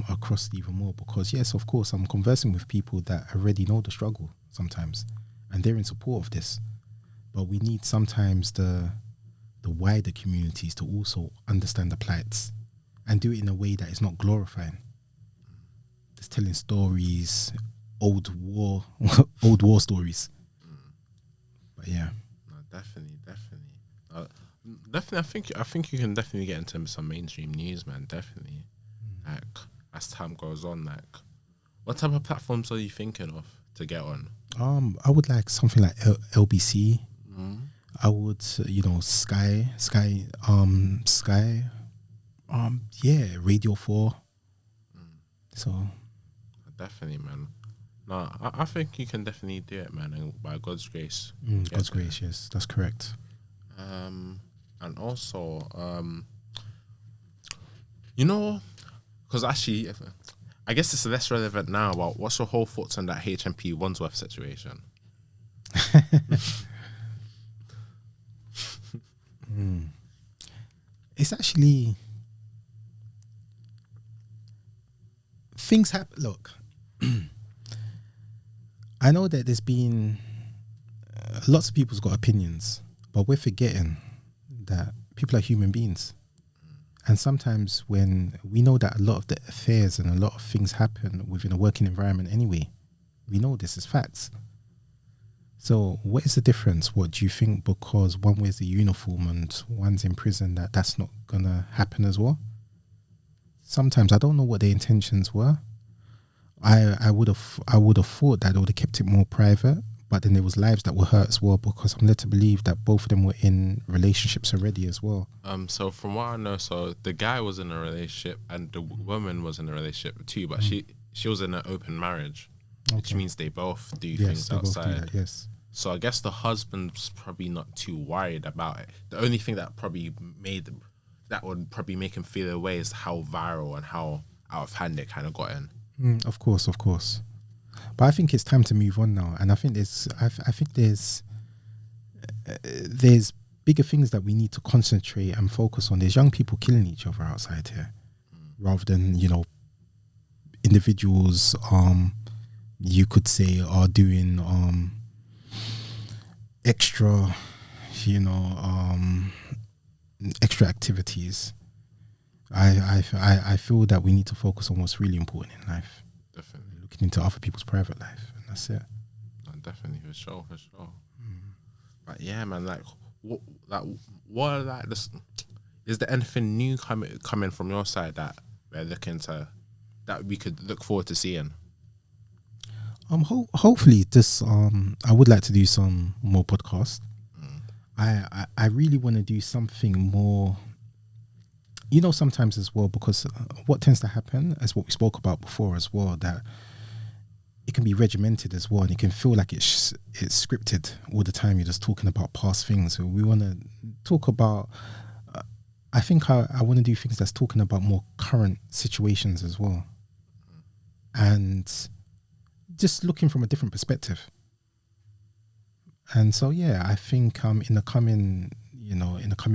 across even more, because yes, of course, I'm conversing with people that already know the struggle sometimes, and they're in support of this. But we need sometimes the wider communities to also understand the plights and do it in a way that is not glorifying. Just telling stories, old war stories. But yeah. No, definitely. Definitely, I think you can definitely get into some mainstream news, man. Definitely. Like, as time goes on, like, what type of platforms are you thinking of to get on? I would like something like LBC. I would, Sky, Radio 4. So Definitely, man. No, I think you can definitely do it, man. And by God's grace, God's grace, yes, that's correct. And also, because actually, I guess it's less relevant now. But what's your whole thoughts on that HMP Wandsworth situation? It's actually, things happen. Look, I know that there's been lots of people's got opinions, but we're forgetting that people are human beings. And sometimes when we know that a lot of the affairs and a lot of things happen within a working environment anyway, we know this is facts. So what is the difference? What do you think? Because one wears the uniform and one's in prison, that's not gonna happen as well? Sometimes I don't know what their intentions were. I would have thought that they would have kept it more private, but then there was lives that were hurt as well, because I'm led to believe that both of them were in relationships already as well. So from what I know, so the guy was in a relationship and the woman was in a relationship too, but she was in an open marriage, which means they both do things outside. Both do that, yes. So I guess the husband's probably not too worried about it. The only thing that would probably make him feel away is how viral and how out of hand it kind of got in. Of course. But I think it's time to move on now, and I think there's bigger things that we need to concentrate and focus on. There's young people killing each other outside here, rather than individuals. You could say are doing extra, extra activities. I feel that we need to focus on what's really important in life. Definitely. Looking into other people's private life, and that's it. No, definitely, for sure. But yeah, man, what is there anything new coming from your side that we're looking to, that we could look forward to seeing? Hopefully this I would like to do some more podcasts. I really want to do something more, sometimes as well, because what tends to happen is what we spoke about before as well, that it can be regimented as well, and it can feel like it's scripted all the time. You're just talking about past things. So we want to talk about, I think I want to do things that's talking about more current situations as well, and just looking from a different perspective. And so yeah, I think in the coming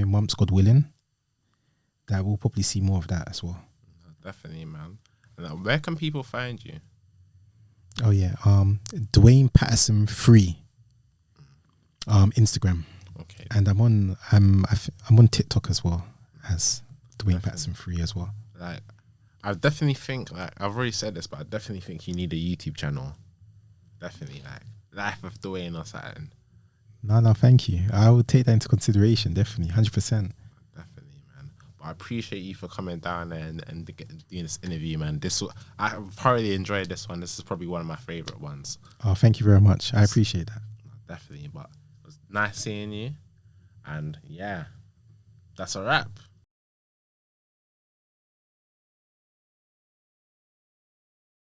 months, God willing, that we'll probably see more of that as well. Definitely, man. And where can people find you? Oh yeah, Dwaine Patterson 3, Instagram. Okay. And I'm on TikTok as well as Dwaine Patterson 3 as well. Like, I definitely think, like, I've already said this, but I definitely think you need a YouTube channel. Definitely, like, Life of Dwaine or something. No, thank you. I would take that into consideration, definitely, 100%. Definitely, man. But I appreciate you for coming down there and doing this interview, man. I thoroughly enjoyed this one. This is probably one of my favorite ones. Oh, thank you very much. I appreciate that. Definitely, but it was nice seeing you. And yeah, that's a wrap.